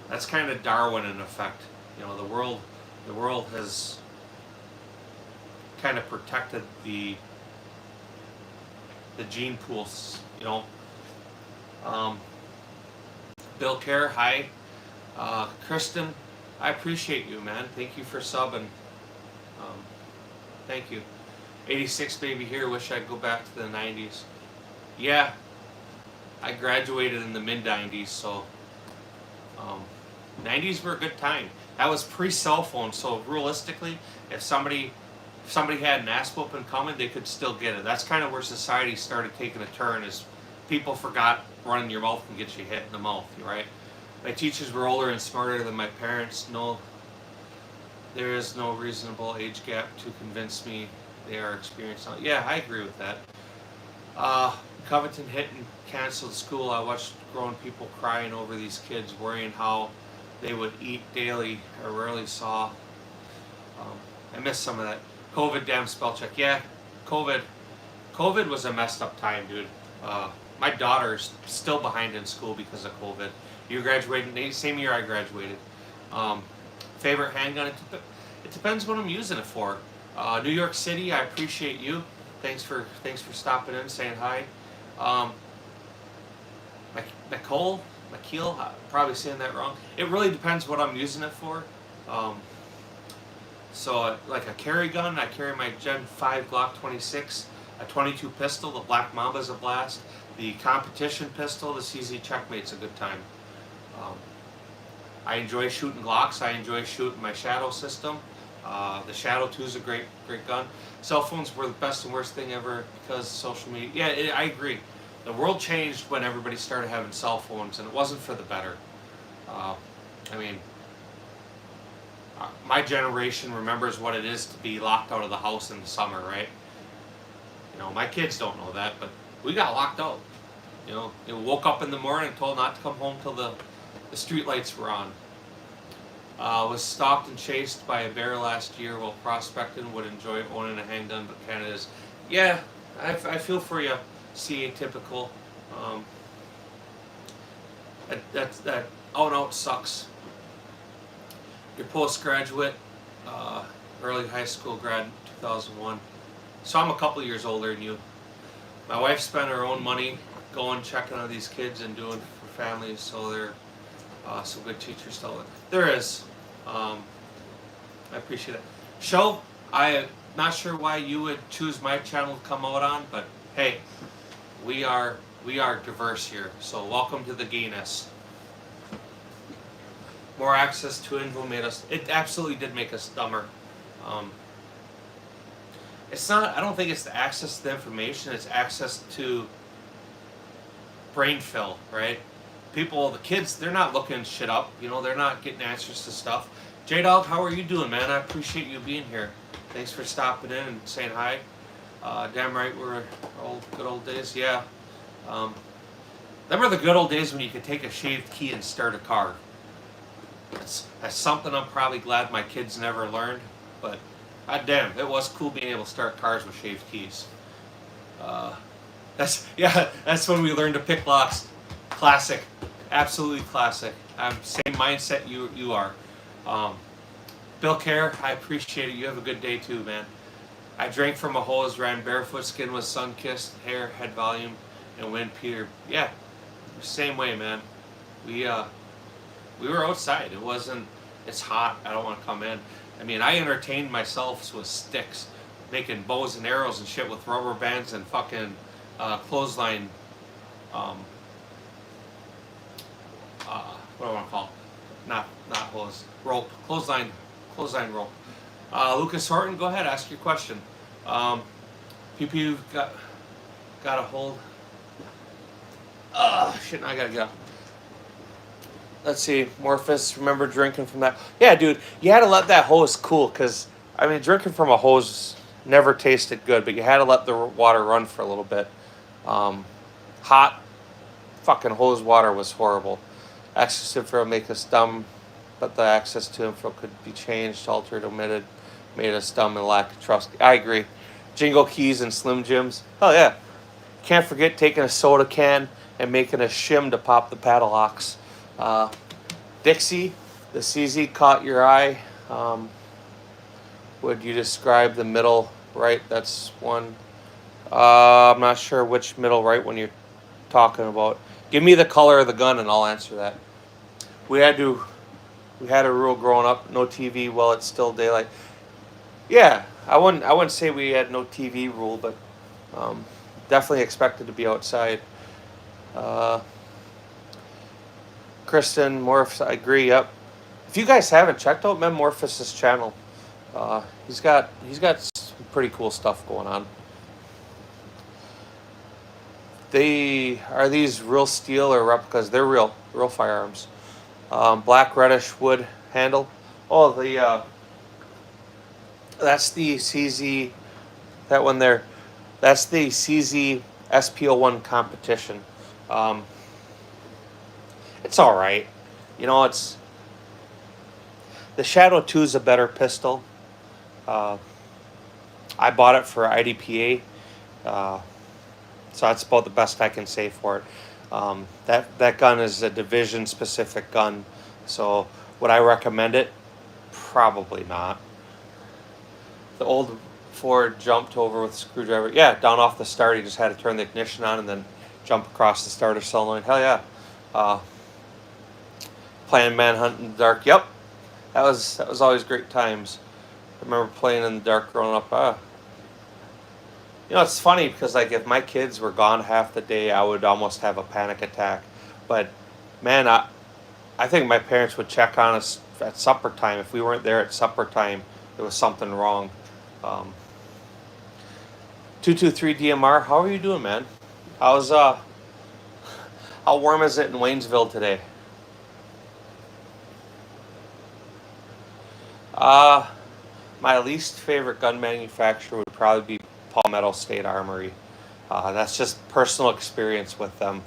that's kind of Darwin in effect. You know, the world has kind of protected the gene pools. You know, Bill Kerr, hi. Kristen, I appreciate you, man. Thank you for subbing. Thank you. 86 baby here. Wish I'd go back to the 90s. Yeah, I graduated in the mid-90s, so 90s were a good time. That was pre-cell phone, so realistically, if somebody had an ass whooping coming, they could still get it. That's kind of where society started taking a turn, is people forgot running your mouth and get you hit in the mouth, right? My teachers were older and smarter than my parents. No, there is no reasonable age gap to convince me they are experienced. Yeah, I agree with that. Covington hit and canceled school. I watched grown people crying over these kids, worrying how they would eat daily. I rarely saw I missed some of that. COVID, damn spell check. Yeah, COVID. COVID was a messed up time, dude. My daughter's still behind in school because of COVID. You graduated same year I graduated. Um, Favorite handgun? It depends what I'm using it for. New York City, I appreciate you. Thanks for stopping in, saying hi. Um, McKeel, probably saying that wrong. It really depends what I'm using it for. Um, like a carry gun, I carry my Gen 5 Glock 26, a 22 pistol, the Black Mamba's a blast. The competition pistol, the CZ Checkmate's a good time. Um, I enjoy shooting Glocks. I enjoy shooting my Shadow system. The Shadow 2 is a great gun. Cell phones were the best and worst thing ever because of social media. Yeah, I agree. The world changed when everybody started having cell phones, and it wasn't for the better. I mean, my generation remembers what it is to be locked out of the house in the summer, right? You know, my kids don't know that, but we got locked out. You know, they woke up in the morning and told not to come home till the street lights were on. Was stalked and chased by a bear last year while prospecting. Would enjoy owning a handgun, but Canada's. Yeah, I feel for you, CA typical. That out and out sucks. Your postgraduate, early high school grad, 2001. So I'm a couple years older than you. My wife spent her own money going checking on these kids and doing for families, so they're some good teachers still. There is. I appreciate it. Show, I'm not sure why you would choose my channel to come out on, but hey, we are diverse here, so welcome to the gayness. More access to info made us, it absolutely did make us dumber. It's not, I don't think it's the access to the information, it's access to brain fill, right? People, the kids, they're not looking shit up, you know, they're not getting answers to stuff. J-Dog, how are you doing, man? I appreciate you being here. Thanks for stopping in and saying hi. Damn right, we're good old days, yeah. Them are the good old days when you could take a shaved key and start a car. That's something I'm probably glad my kids never learned, but god damn, it was cool being able to start cars with shaved keys. That's when we learned to pick locks. Classic, absolutely classic. Same mindset you are. Bill Kerr, I appreciate it. You have a good day too, man. I drank from a hose, ran barefoot, skin was sun-kissed, hair, head volume, and wind Peter. Yeah, same way, man. We were outside. It wasn't, it's hot, I don't want to come in. I mean, I entertained myself with sticks, making bows and arrows and shit with rubber bands and fucking clothesline, what do I want to call it? Not hose, rope, clothesline rope. Lucas Horton, go ahead, ask your question. PP got a hold. Shit, now I gotta get up. Let's see, Morphus, remember drinking from that? Yeah, dude, you had to let that hose cool, because, I mean, drinking from a hose never tasted good, but you had to let the water run for a little bit. Hot fucking hose water was horrible. Access to info make us dumb, but the access to info could be changed, altered, omitted, made us dumb and lack of trust. I agree. Jingle keys and Slim Jims. Oh, yeah. Can't forget taking a soda can and making a shim to pop the padlocks. Dixie, the CZ caught your eye. Would you describe the middle right? That's one. I'm not sure which middle right one you're talking about. Give me the color of the gun and I'll answer that. We had a rule growing up, no TV while it's still daylight. Yeah, I wouldn't say we had no TV rule, but definitely expected to be outside. Kristen Morphs, I agree. Yep. If you guys haven't checked out Memorphous' channel, he's got some pretty cool stuff going on. Are these real steel or replicas? They're real firearms. Black reddish wood handle. Oh, that's the CZ. That one there. That's the CZ SP01 competition. It's all right. You know, the Shadow 2 is a better pistol. I bought it for IDPA, so that's about the best I can say for it. That gun is a division specific gun, so would I recommend it? Probably not. The old Ford jumped over with a screwdriver. Yeah, down off the start, he just had to turn the ignition on and then jump across the starter solenoid. Hell yeah. Playing Manhunt in the dark. Yep, that was always great times. I remember playing in the dark growing up. You know, it's funny because like if my kids were gone half the day, I would almost have a panic attack. But man, I think my parents would check on us at supper time. If we weren't there at supper time, there was something wrong. 223 DMR, how are you doing, man? How's how warm is it in Waynesville today? My least favorite gun manufacturer would probably be Palmetto State Armory. That's just personal experience with them.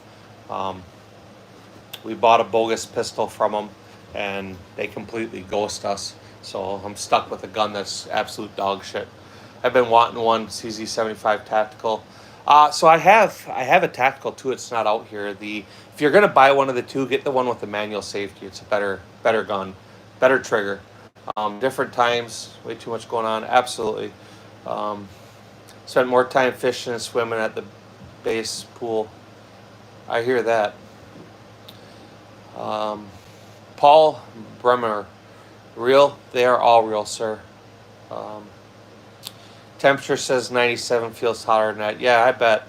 We bought a bogus pistol from them, and they completely ghost us. So I'm stuck with a gun that's absolute dog shit. I've been wanting one CZ75 tactical. So I have a tactical too. It's not out here. If you're gonna buy one of the two, get the one with the manual safety. It's a better gun, better trigger. Different times, way too much going on. Absolutely. Spent more time fishing and swimming at the base pool. I hear that. Paul Bremer, real? They are all real, sir. Temperature says 97, feels hotter than that. Yeah, I bet.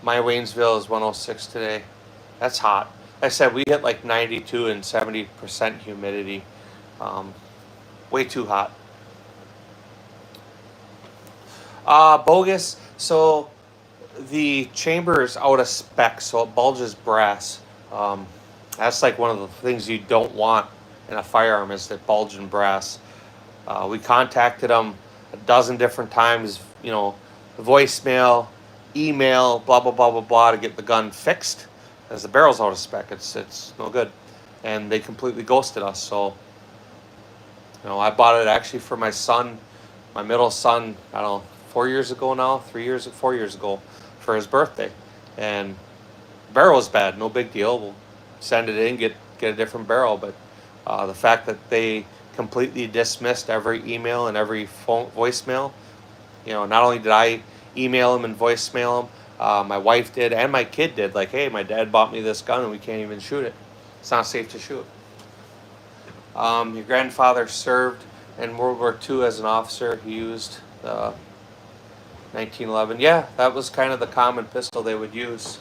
My Waynesville is 106 today. That's hot. Like I said, we hit like 92 and 70% humidity. Way too hot. Bogus. So the chamber is out of spec, so it bulges brass. That's like one of the things you don't want in a firearm is that bulging brass. We contacted them a dozen different times, you know, voicemail, email, blah, blah, blah, blah, blah, to get the gun fixed. As the barrel's out of spec, it's no good. And they completely ghosted us. So, you know, I bought it actually for my son, my middle son, I don't know, 4 years ago now, 4 years ago, for his birthday. And barrel is bad, no big deal. We'll send it in, get a different barrel. But the fact that they completely dismissed every email and every voicemail, you know, not only did I email them and voicemail them, my wife did and my kid did. Like, hey, my dad bought me this gun and we can't even shoot it. It's not safe to shoot. Your grandfather served in World War II as an officer. He used the 1911. Yeah, that was kind of the common pistol they would use.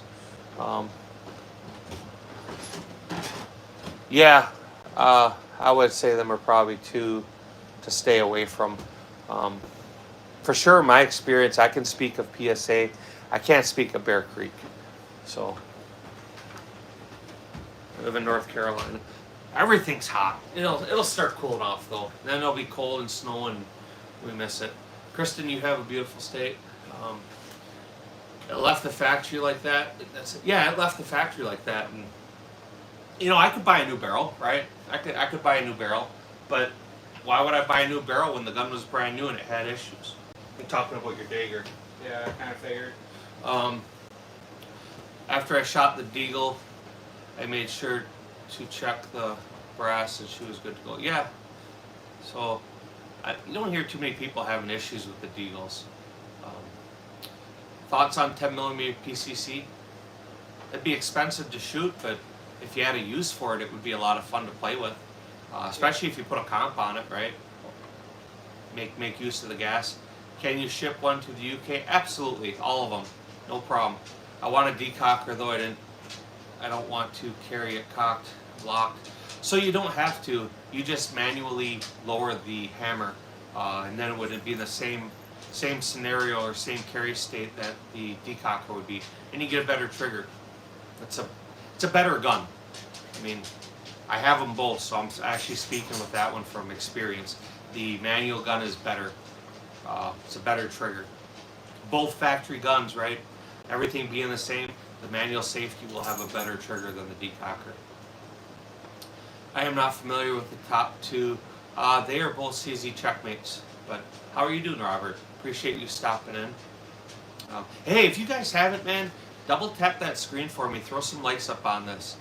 Yeah, I would say them are probably two to stay away from. For sure, my experience, I can speak of PSA. I can't speak of Bear Creek. So, I live in North Carolina. Everything's hot. It'll start cooling off though. Then it'll be cold and snow and we miss it. Kristen, you have a beautiful state. It left the factory like that. Yeah, it left the factory like that. And you know, I could buy a new barrel, right? I could buy a new barrel, but why would I buy a new barrel when the gun was brand new and it had issues? I'm talking about your Dagger. Yeah, I kind of figured. After I shot the Deagle, I made sure to check the brass and she was good to go. Yeah. So you don't hear too many people having issues with the Deagles. Thoughts on 10mm PCC? It'd be expensive to shoot, but if you had a use for it, it would be a lot of fun to play with. Especially if you put a comp on it, right? Make use of the gas. Can you ship one to the UK? Absolutely, all of them, no problem. I want a decocker though. I don't want to carry it cocked, locked. So you don't have to. You just manually lower the hammer, and then it would be the same scenario or same carry state that the decocker would be, and you get a better trigger. It's a better gun. I mean, I have them both, so I'm actually speaking with that one from experience. The manual gun is better. It's a better trigger. Both factory guns, right? Everything being the same, the manual safety will have a better trigger than the decocker. I am not familiar with the top two. They are both CZ checkmates, But how are you doing, Robert? Appreciate you stopping in. Hey, if you guys haven't, man, double tap that screen for me. Throw some likes up on this.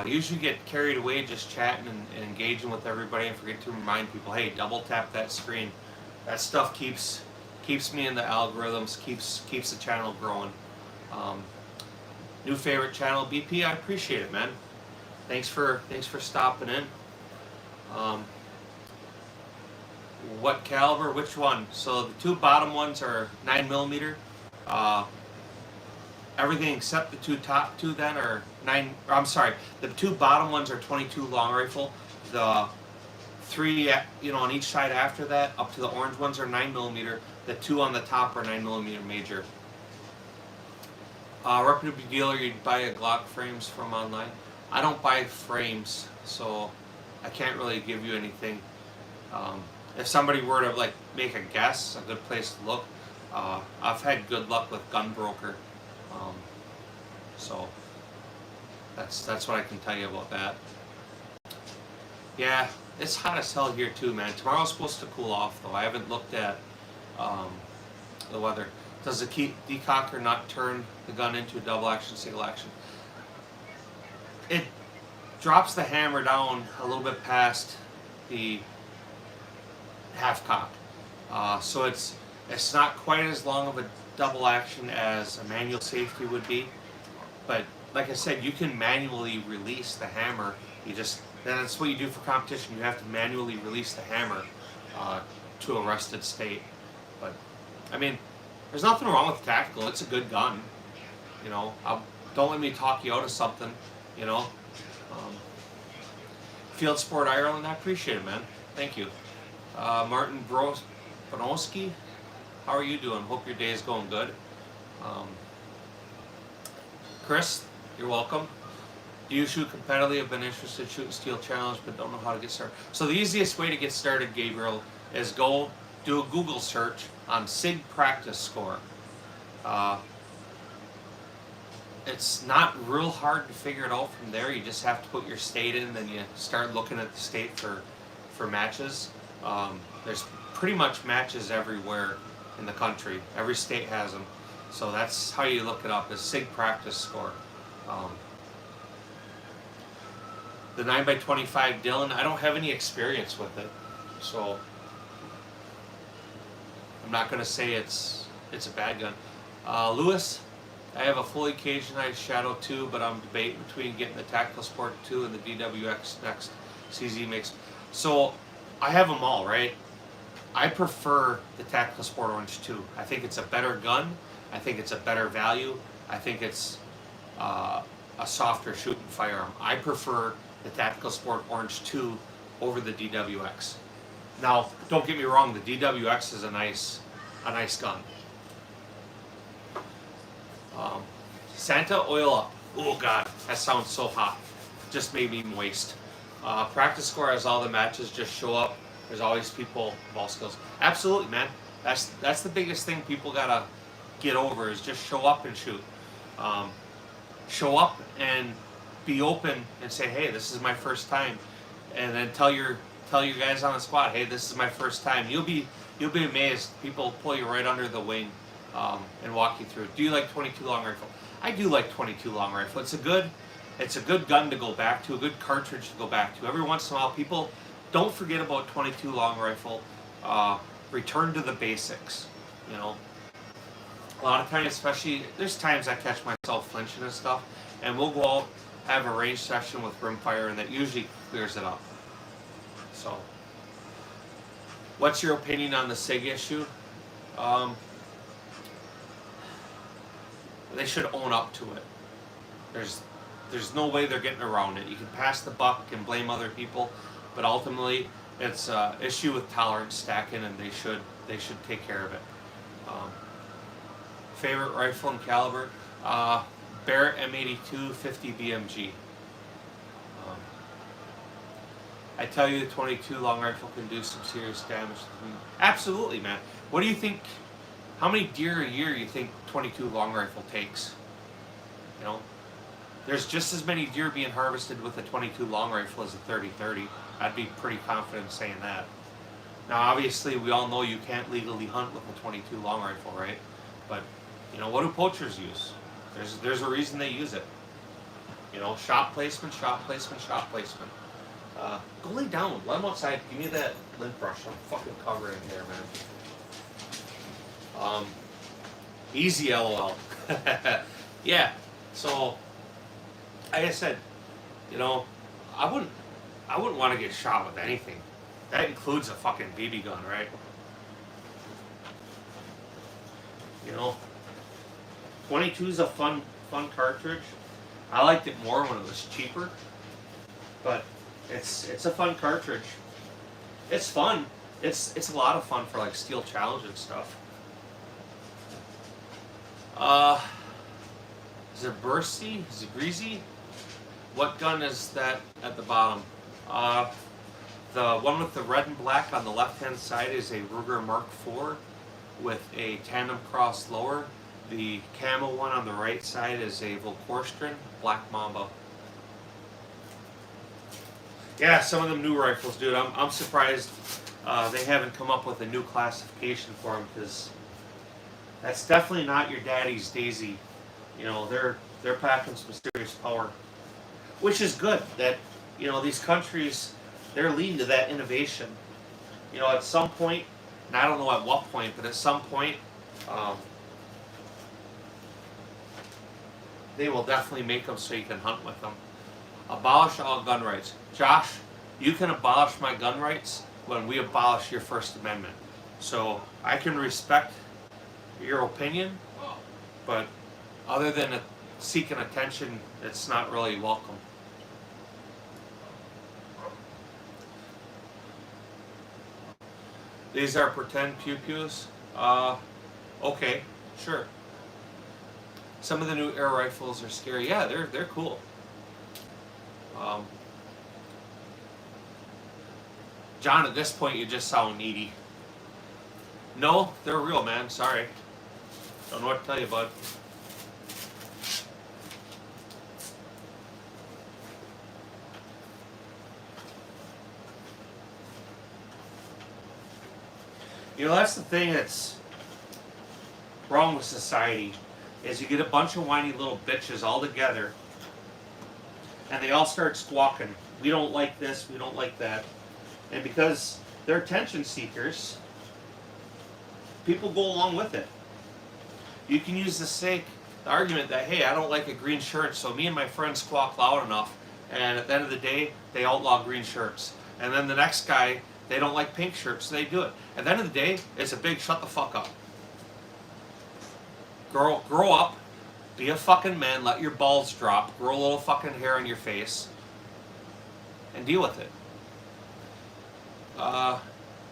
Usually get carried away just chatting and engaging with everybody, and forget to remind people, hey, double tap that screen. That stuff keeps me in the algorithms, keeps the channel growing. New favorite channel, BP. I appreciate it, man. Thanks for stopping in. What caliber? Which one? So the two bottom ones are 9mm. Everything except the two top two then are 9. I'm sorry. The two bottom ones are 22 long rifle. The three, on each side after that, up to the orange ones are 9mm. The two on the top are 9mm major. Reputable dealer, you'd buy a Glock frames from online. I don't buy frames, so I can't really give you anything. If somebody were to like make a guess, a good place to look, I've had good luck with Gunbroker, so that's what I can tell you about that. Yeah, it's hot as hell here too, man. Tomorrow's supposed to cool off though. I haven't looked at the weather. Does the decocker not turn the gun into a double action, single action? It drops the hammer down a little bit past the half cock. So it's not quite as long of a double action as a manual safety would be. But like I said, you can manually release the hammer. That's what you do for competition. You have to manually release the hammer to a rusted state. But I mean, there's nothing wrong with tactical. It's a good gun. Don't let me talk you out of something. Field Sport Ireland, I appreciate it, man. Thank you. Martin Bonoski, how are you doing? Hope your day is going good. Chris, you're welcome. Do you shoot competitively? I've been interested in shooting Steel Challenge, but don't know how to get started. So the easiest way to get started, Gabriel, is go do a Google search on SIG practice score. It's not real hard to figure it out from there. You just have to put your state in, then you start looking at the state for matches. There's pretty much matches everywhere in the country. Every state has them. So that's how you look it up, is SIG practice score. The 9x25 Dillon, I don't have any experience with it. So I'm not going to say it's a bad gun. Lewis, I have a fully caged-nized Shadow 2, but I'm debating between getting the Tactical Sport 2 and the DWX next CZ mix. So I have them all, right? I prefer the Tactical Sport Orange 2. I think it's a better gun. I think it's a better value. I think it's a softer shooting firearm. I prefer the Tactical Sport Orange 2 over the DWX. Now, don't get me wrong, the DWX is a nice gun. Santa, oil up. Oh God, that sounds so hot. Just made me moist. Practice score has all the matches. Just show up. There's always people of all skills. Absolutely, man. That's the biggest thing people gotta get over, is just show up and shoot. Show up and be open and say, hey, this is my first time, and then tell your guys on the squad, hey, this is my first time. You'll be amazed. People pull you right under the wing and walk you through. Do you like 22 long rifle? I do like 22 long rifle. It's a good gun to go back to, a good cartridge to go back to. Every once in a while, people don't forget about 22 long rifle. Return to the basics. A lot of times, especially, there's times I catch myself flinching and stuff, and we'll go out, have a range session with rimfire, and that usually clears it up. So, what's your opinion on the SIG issue? They should own up to it. There's no way they're getting around it. You can pass the buck and blame other people, but ultimately it's an issue with tolerance stacking, and they should take care of it. Favorite rifle and caliber? Barrett M82 50 BMG. I tell you, the 22 long rifle can do some serious damage. Absolutely, man. What do you think? How many deer a year you think 22 long rifle takes? There's just as many deer being harvested with a 22 long rifle as a 30-30. I'd be pretty confident saying that. Now, obviously, we all know you can't legally hunt with a 22 long rifle, right? But, you know, what do poachers use? There's a reason they use it. You know, shot placement, shot placement, shot placement. Go lay down. Let him outside. Give me that lint brush. I'm fucking covering here, man. Easy LOL. Yeah. So, like I said, you know, I wouldn't want to get shot with anything. That includes a fucking BB gun, right? You know, 22 is a fun cartridge. I liked it more when it was cheaper, but it's a fun cartridge. It's fun. It's a lot of fun for like Steel Challenge and stuff. Is it Bursty? Is it Greasy? What gun is that at the bottom? The one with the red and black on the left-hand side is a Ruger Mark IV with a tandem cross lower. The camo one on the right side is a Volkorstren Black Mamba. Yeah, some of them new rifles, dude. I'm surprised they haven't come up with a new classification for them, because that's definitely not your daddy's Daisy. You know, they're packing some serious power, which is good. That, you know, these countries, they're leading to that innovation. You know, at some point, and I don't know at what point, but at some point, they will definitely make them so you can hunt with them. Abolish all gun rights. Josh, you can abolish my gun rights when we abolish your First Amendment. So I can respect your opinion, but other than seeking attention, it's not really welcome. These are pretend pew-pews? Okay, sure. Some of the new air rifles are scary. Yeah, they're cool. John, at this point, you just sound needy. No, they're real, man. Sorry. Don't know what to tell you, bud. You know, that's the thing that's wrong with society, is you get a bunch of whiny little bitches all together, and they all start squawking. We don't like this, we don't like that. And because they're attention seekers, people go along with it. You can use the argument that, hey, I don't like a green shirt, so me and my friends squawk loud enough, and at the end of the day, they outlaw green shirts. And then the next guy, they don't like pink shirts, so they do it. At the end of the day, it's a big shut the fuck up. Grow up, be a fucking man, let your balls drop, grow a little fucking hair on your face, and deal with it.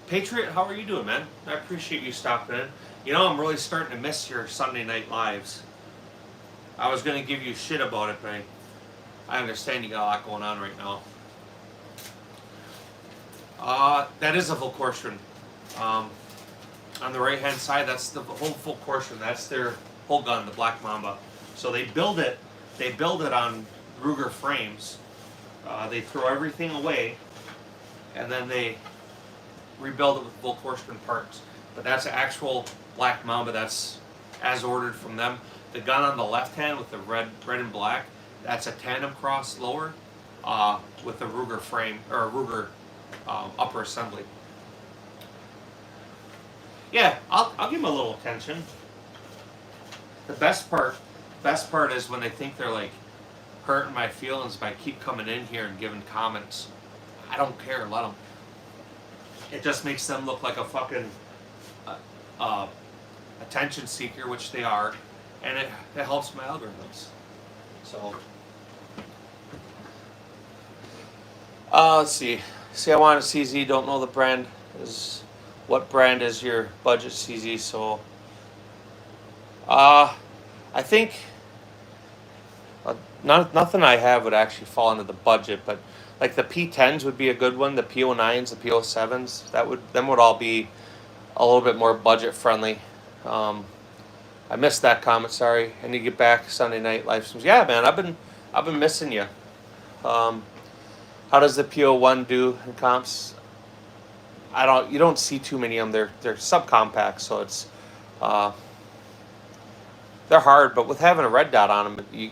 Patriot, how are you doing, man? I appreciate you stopping in. You know, I'm really starting to miss your Sunday night lives. I was going to give you shit about it, but I understand you got a lot going on right now. That is a Volkorstren. On the right hand side, that's the whole Volkorstren. That's their whole gun, the Black Mamba. So they build it on Ruger frames. They throw everything away, and then they rebuild it with Volkorstren parts. But that's an actual Black Mamba. That's as ordered from them. The gun on the left hand with the red and black, that's a tandem cross lower with the Ruger frame, or a Ruger upper assembly. Yeah, I'll give them a little attention. The best part is when they think they're like hurting my feelings by keep coming in here and giving comments. I don't care, let them. It just makes them look like a fucking attention seeker, which they are, and it helps my algorithms. So, let's see. See, I want a CZ, don't know the brand. What brand is your budget CZ? So, I think nothing I have would actually fall into the budget, but like the P10s would be a good one. The P09s, the P07s, them would all be a little bit more budget friendly. I missed that comment. Sorry. I need to get back Sunday night live streams. Yeah, man, I've been missing you. How does the P01 do in comps? You don't see too many of them. They're subcompact, so it's they're hard. But with having a red dot on them, you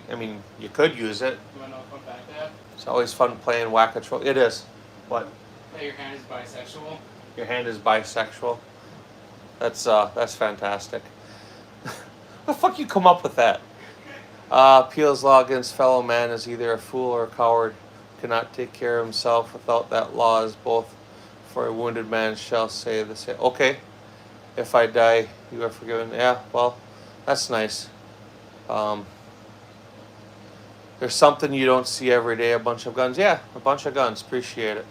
could use it. You want to know a fun fact I have? It's always fun playing whack-a-control. It is. What? That your hand is bisexual. Your hand is bisexual. That's fantastic. How the fuck you come up with that? Peel's law against fellow man is either a fool or a coward. Cannot take care of himself without that law is both. For a wounded man shall say the same. Okay. If I die, you are forgiven. Yeah, well, that's nice. There's something you don't see every day. A bunch of guns. Yeah, a bunch of guns. Appreciate it.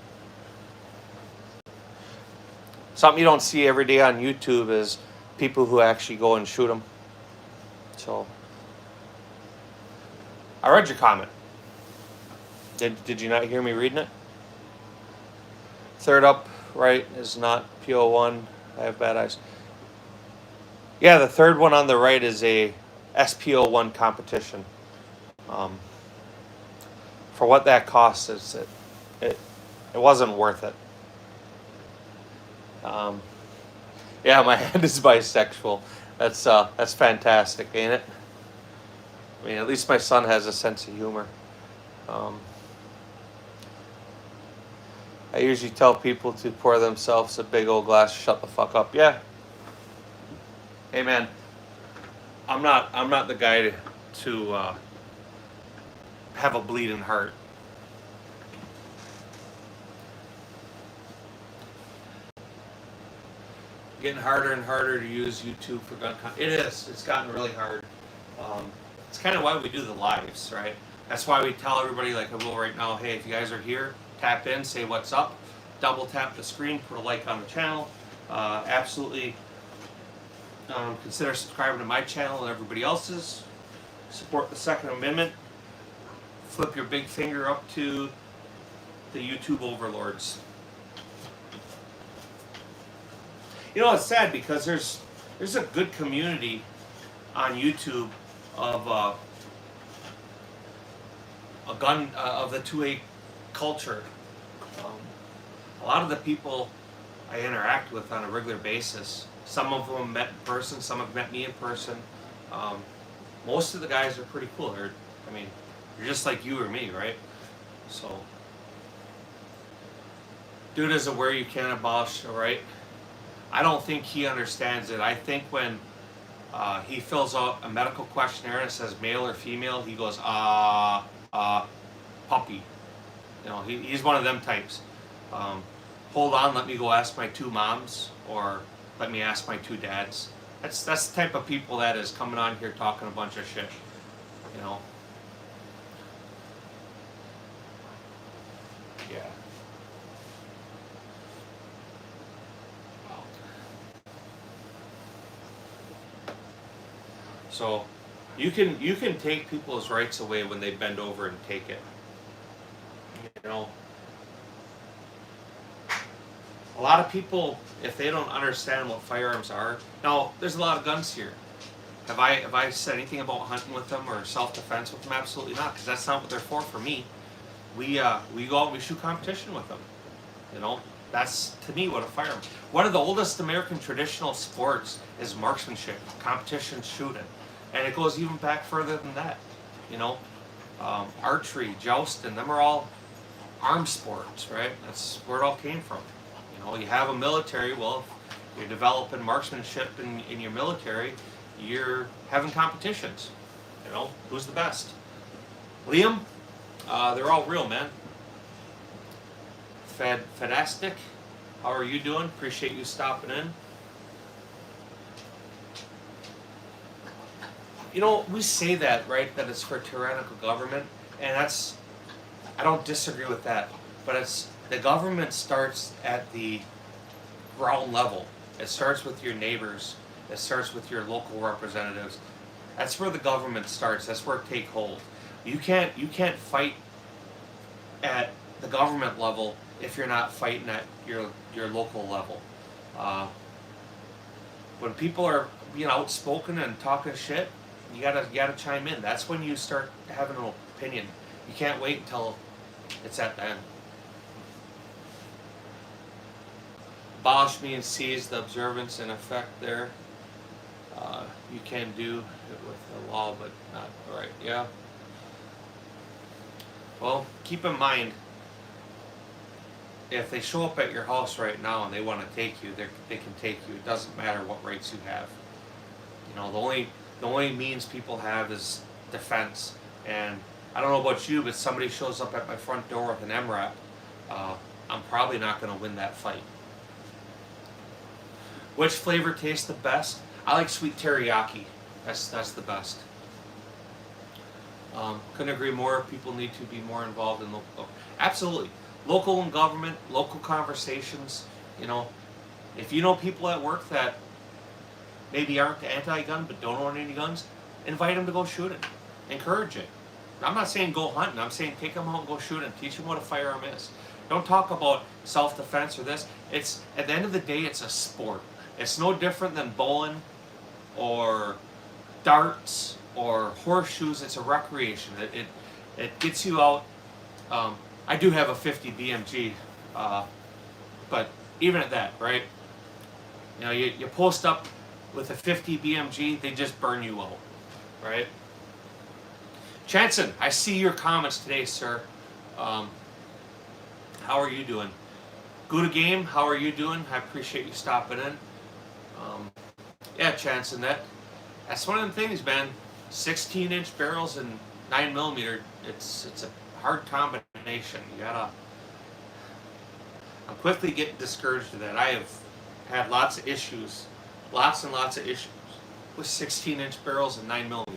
Something you don't see every day on YouTube is people who actually go and shoot them. So, I read your comment. Did you not hear me reading it? Third up right is not PO1. I have bad eyes. Yeah, the third one on the right is a SPO1 competition. For what that costs, it wasn't worth it. Yeah, my hand is bisexual. That's fantastic, ain't it? I mean, at least my son has a sense of humor. I usually tell people to pour themselves a big old glass, shut the fuck up. Yeah. Hey man, I'm not the guy to have a bleeding heart. Getting harder and harder to use YouTube for gun content. It is. It's gotten really hard. It's kind of why we do the lives, right? That's why we tell everybody, like I will right now, hey, if you guys are here, tap in, say what's up, double tap the screen, put a like on the channel. Absolutely consider subscribing to my channel and everybody else's. Support the Second Amendment. Flip your big finger up to the YouTube overlords. You know, it's sad because there's a good community on YouTube of a gun of the 2A culture. A lot of the people I interact with on a regular basis, some of them met in person, some have met me in person. Most of the guys are pretty cool. They're just like you or me, right? So, dude is aware you can't abolish, all right? I don't think he understands it. I think when he fills out a medical questionnaire and it says male or female, he goes, puppy. You know, he's one of them types. Hold on, let me go ask my 2 moms, or let me ask my 2 dads. That's the type of people that is coming on here talking a bunch of shit. You know. Yeah. So, you can take people's rights away when they bend over and take it. You know, a lot of people, if they don't understand what firearms are, now there's a lot of guns here. Have I said anything about hunting with them or self-defense with them? Absolutely not, because that's not what they're for me. We go out and we shoot competition with them. You know, that's to me what a firearm. One of the oldest American traditional sports is marksmanship, competition shooting. And it goes even back further than that. You know, archery, jousting, them are all armed sports, right? That's where it all came from. You know, you have a military, well, if you're developing marksmanship in your military, you're having competitions. You know, who's the best? Liam, they're all real, man. Fedastic, how are you doing? Appreciate you stopping in. You know, we say that, right, that it's for tyrannical government, and I don't disagree with that, but the government starts at the ground level. It starts with your neighbors. It starts with your local representatives. That's where the government starts. That's where it takes hold. You can't fight at the government level if you're not fighting at your local level. When people are being outspoken and talking shit, you gotta chime in. That's when you start having an opinion. You can't wait until it's at the end. Abolish means seize the observance and effect there. You can do it with the law, but not right. Yeah. Well, keep in mind, if they show up at your house right now and they want to take you, they can take you. It doesn't matter what rights you have. You know, the only means people have is defense. And I don't know about you, but somebody shows up at my front door with an MRAP, I'm probably not going to win that fight. Which flavor tastes the best? I like sweet teriyaki. That's the best. Couldn't agree more. People need to be more involved in local. Absolutely. Local and government, local conversations. You know, if you know people at work that maybe aren't anti-gun but don't own any guns, invite them to go shoot it. Encourage it. I'm not saying go hunting. I'm saying take them out and go shoot it. Teach them what a firearm is. Don't talk about self-defense or this. It's at the end of the day, it's a sport. It's no different than bowling or darts or horseshoes. It's a recreation. It gets you out. I do have a 50 BMG, but even at that, right? You know, you post up with a 50 BMG, they just burn you out, right? Chanson, I see your comments today, sir. How are you doing? Good game, how are you doing? I appreciate you stopping in. Yeah, Chanson, that's one of the things, man. 16-inch barrels and 9mm, it's a hard combination. I'm quickly getting discouraged to that. I have had lots of issues, lots and lots of issues with 16-inch barrels and 9mm.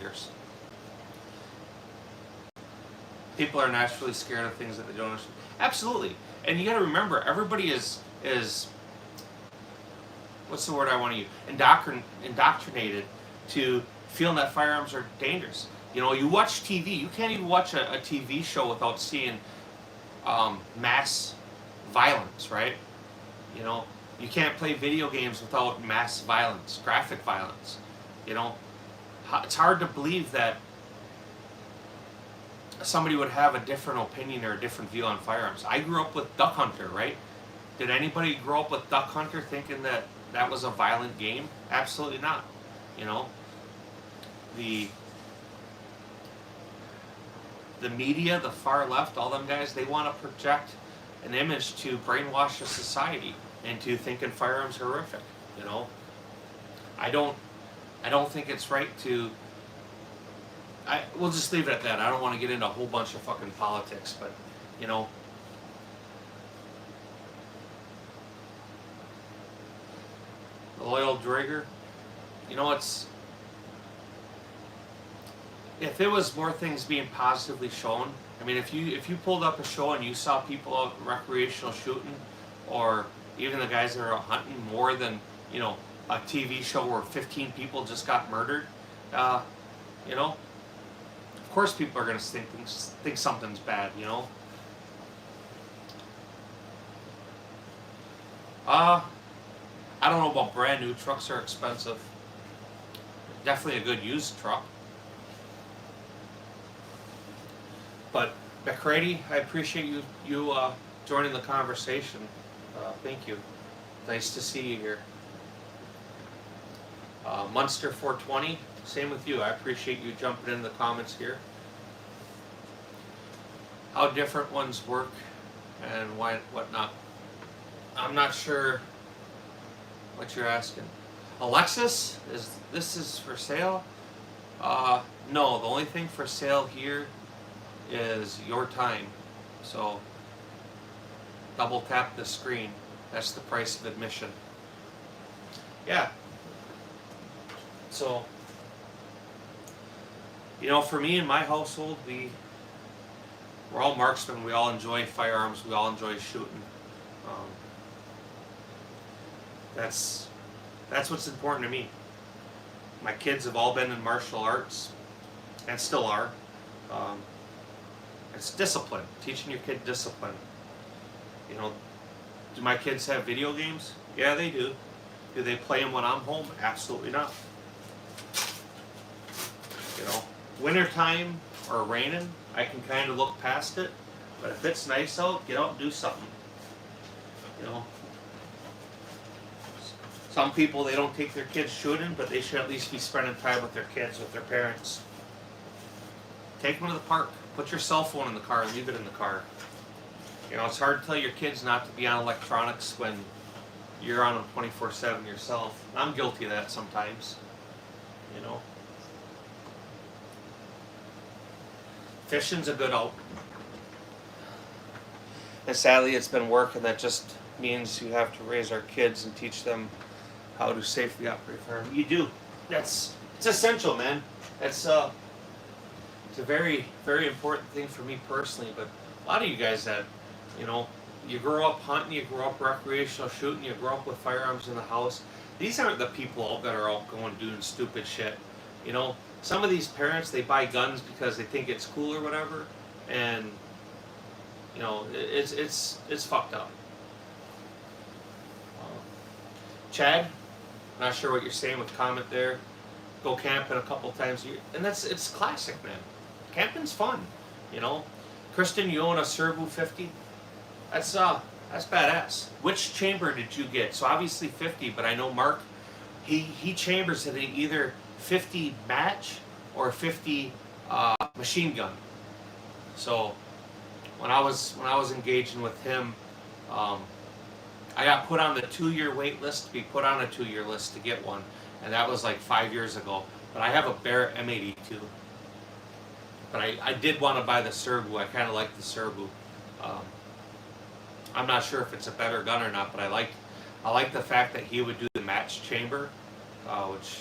People are naturally scared of things that they don't understand. Absolutely. And you got to remember, everybody is what's the word I want to use? Indoctrinated to feeling that firearms are dangerous. You know, you watch TV. You can't even watch a TV show without seeing mass violence, right? You know, you can't play video games without mass violence, graphic violence. You know, it's hard to believe that somebody would have a different opinion or a different view on firearms. I grew up with Duck Hunter, right? Did anybody grow up with Duck Hunter thinking that that was a violent game? Absolutely not. You know, the media, the far left, all them guys, they want to project an image to brainwash the society into thinking firearms are horrific. You know, I don't think it's right to. We'll just leave it at that. I don't want to get into a whole bunch of fucking politics, but you know. The loyal Drager, you know, if there was more things being positively shown, I mean, if you pulled up a show and you saw people out recreational shooting, or even the guys that are out hunting more than, you know, a TV show where 15 people just got murdered, you know, of course people are going to think something's bad, you know. I don't know about brand new trucks. Are expensive. Definitely a good used truck. But McCready, I appreciate you joining the conversation. Thank you. Nice to see you here. Munster 420, same with you. I appreciate you jumping in the comments here. How different ones work and whatnot. I'm not sure what you're asking. Alexis, this is for sale? No, the only thing for sale here is your time. So double tap the screen. That's the price of admission. Yeah. So, you know, for me and my household, we're all marksmen. We all enjoy firearms. We all enjoy shooting. That's what's important to me. My kids have all been in martial arts, and still are. It's discipline. Teaching your kid discipline. You know, do my kids have video games? Yeah, they do. Do they play them when I'm home? Absolutely not. You know, wintertime or raining, I can kind of look past it. But if it's nice out, get out and do something. You know. Some people, they don't take their kids shooting, but they should at least be spending time with their kids, with their parents. Take them to the park. Put your cell phone in the car and leave it in the car. You know, it's hard to tell your kids not to be on electronics when you're on them 24/7 yourself. I'm guilty of that sometimes. You know. Fishing's a good out. And sadly, it's been work, and that just means you have to raise our kids and teach them how to safely operate a farm. You do. It's essential, man. It's a very, very important thing for me personally. But a lot of you guys that, you know, you grow up hunting, you grow up recreational shooting, you grow up with firearms in the house. These aren't the people out that are out going doing stupid shit. You know, some of these parents, they buy guns because they think it's cool or whatever, and you know, it's fucked up. Chad, not sure what you're saying with comment there. Go camping a couple times a year, and it's classic, man. Camping's fun, you know. Kristen, you own a Serbu 50. That's badass. Which chamber did you get? So obviously 50, but I know Mark, he chambers at either 50 match or 50 machine gun. So when I was engaging with him, I got put on the 2-year wait list to be put on a 2-year list to get one, and that was like 5 years ago. But I have a Barrett M82. But I did want to buy the Serbu. I kind of like the Serbu. I'm not sure if it's a better gun or not, but I like the fact that he would do the match chamber, which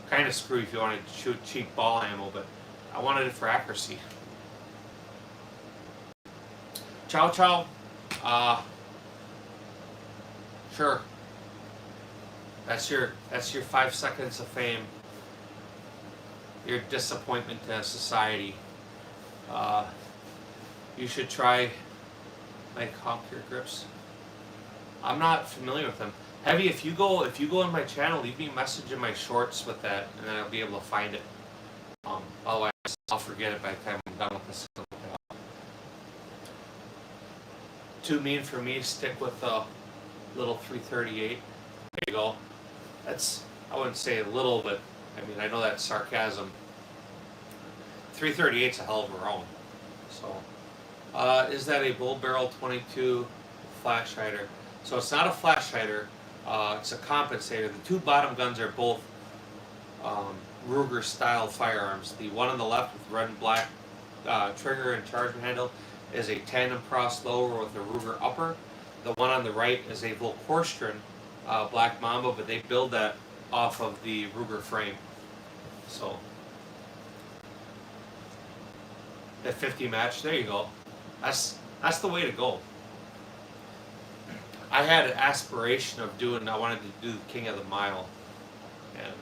kind of screwy if you wanted to shoot cheap ball ammo, but I wanted it for accuracy. Chow Chow, sure. That's your 5 seconds of fame. Your disappointment to society. You should try like Honker grips. I'm not familiar with them. Heavy, if you go on my channel, leave me a message in my shorts with that, and then I'll be able to find it. Otherwise, I'll forget it by the time I'm done with this. Too mean for me. Stick with a little 338. There you go. That's, I wouldn't say a little, but I mean, I know that's sarcasm. 338's a hell of a round. So, is that a bull barrel 22 flash hider? So it's not a flash hider. It's a compensator. The two bottom guns are both Ruger style firearms. The one on the left with red and black trigger and charging handle is a tandem cross lower with a Ruger upper. The one on the right is a Volkorstern Black Mamba, but they build that off of the Ruger frame. So that 50 match, there you go. That's the way to go. I had an aspiration of I wanted to do the King of the Mile, and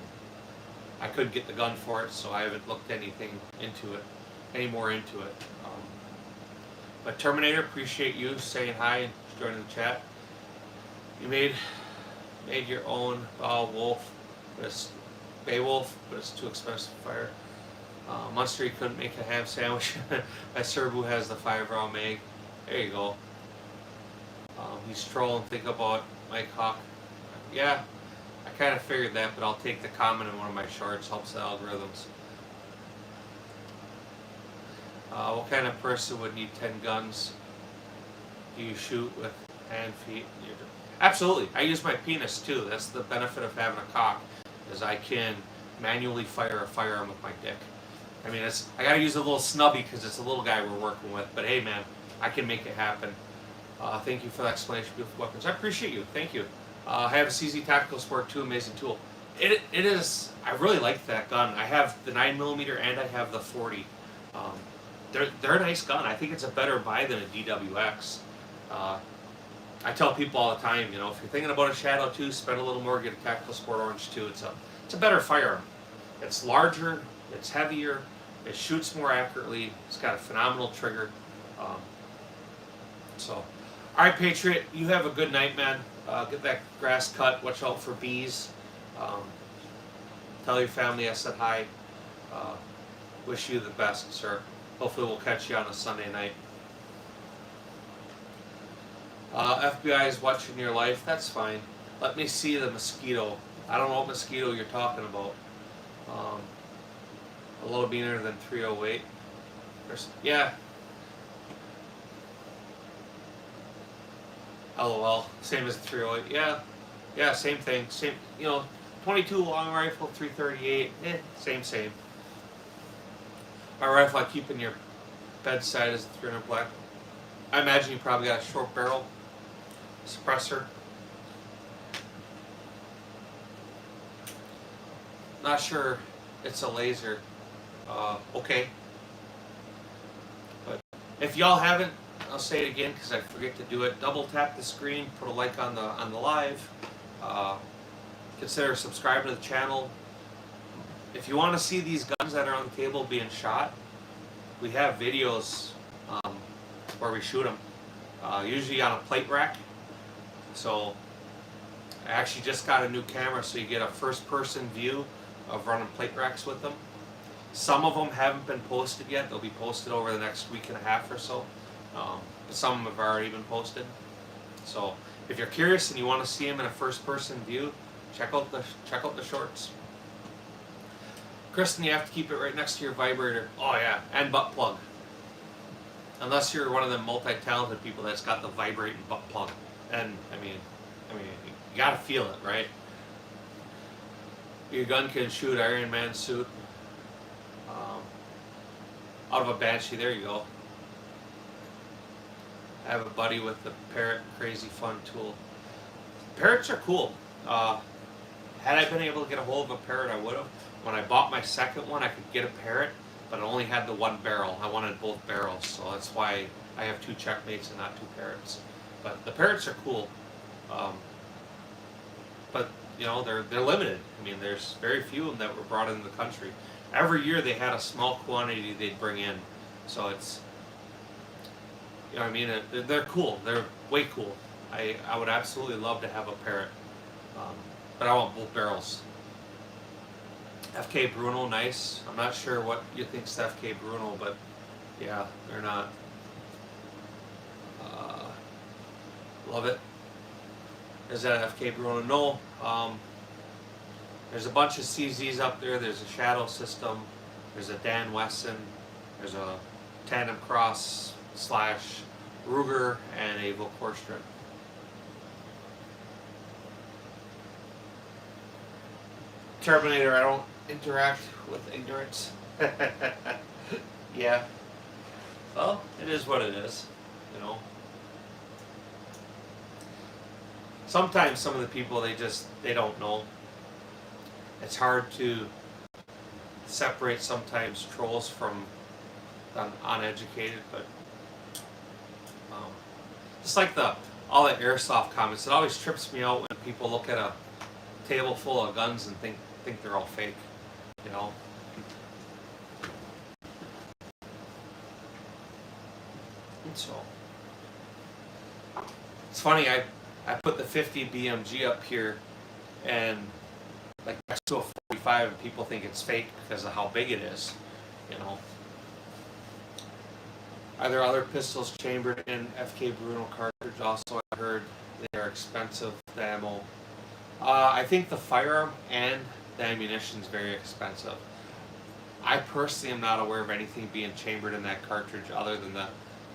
I couldn't get the gun for it, so I haven't looked any more into it. But Terminator, appreciate you saying hi and joining the chat. You made your own Wolf, but it's Beowulf, but it's too expensive to fire. Munster, you couldn't make a ham sandwich. My Serbu has the 5-round mag. There you go. He's trolling, think about Mike Hawk. Yeah, I kind of figured that, but I'll take the comment in one of my shorts, helps the algorithms. What kind of person would need 10 guns? Do you shoot with hand, feet? Absolutely. I use my penis too. That's the benefit of having a cock, is I can manually fire a firearm with my dick. I mean, I gotta use a little snubby because it's a little guy we're working with, but hey man, I can make it happen. Thank you for the explanation, beautiful weapons. I appreciate you, thank you. I have a CZ Tactical Sport 2, amazing tool. It is, I really like that gun. I have the 9mm and I have the 40. They're a nice gun. I think it's a better buy than a DWX. I tell people all the time, you know, if you're thinking about a Shadow 2, spend a little more, get a Tactical Sport Orange 2. It's a better firearm. It's larger, it's heavier, it shoots more accurately, it's got a phenomenal trigger. All right, Patriot, you have a good night, man. Get that grass cut, watch out for bees. Tell your family I said hi. Wish you the best, sir. Hopefully we'll catch you on a Sunday night. FBI is watching your life. That's fine. Let me see the Mosquito. I don't know what Mosquito you're talking about. A little beaner than 308. Yeah. LOL. Same as 308. Yeah. Yeah, same thing. Same, 22 long rifle, 338. Same. My rifle I keep in your bedside is a 300 Black. I imagine you probably got a short barrel suppressor. Not sure it's a laser. Okay. But if y'all haven't, I'll say it again because I forget to do it. Double tap the screen, put a like on the live. Consider subscribing to the channel. If you want to see these guns that are on the table being shot, we have videos where we shoot them. Usually on a plate rack. So I actually just got a new camera so you get a first-person view of running plate racks with them. Some of them haven't been posted yet. They'll be posted over the next week and a half or so. But some of them have already been posted. So if you're curious and you want to see them in a first-person view, check out the shorts. Kristen, you have to keep it right next to your vibrator. Oh yeah, and butt plug. Unless you're one of them multi-talented people that's got the vibrating butt plug. And I mean, you gotta feel it, right? Your gun can shoot Iron Man suit out of a Banshee. There you go. I have a buddy with the Parrot Crazy Fun tool. Parrots are cool. Had I been able to get a hold of a Parrot, I would have. When I bought my second one, I could get a Parrot, but it only had the one barrel. I wanted both barrels, so that's why I have 2 Checkmates and not 2 Parrots. But the Parrots are cool. But they're limited. I mean, there's very few of them that were brought into the country. Every year they had a small quantity they'd bring in, so it's, they're cool. They're way cool. I would absolutely love to have a Parrot, but I want both barrels. FK Bruno, nice. I'm not sure what you think's FK Bruno, but yeah, they're not. Love it. Is that FK Bruno? No. There's a bunch of CZs up there. There's a Shadow System. There's a Dan Wesson. There's a Tandem Cross / Ruger and a Volkorstrin. Terminator, I don't interact with ignorance. Yeah. Well, it is what it is, Sometimes some of the people, they don't know. It's hard to separate sometimes trolls from uneducated, but just like all the airsoft comments, it always trips me out when people look at a table full of guns and think they're all fake, And so it's funny, I put the 50 BMG up here and like next to a 45 and people think it's fake because of how big it is, Are there other pistols chambered in FK Bruno cartridge? Also, I heard they are expensive, the ammo. I think the firearm and the ammunition is very expensive. I personally am not aware of anything being chambered in that cartridge other than the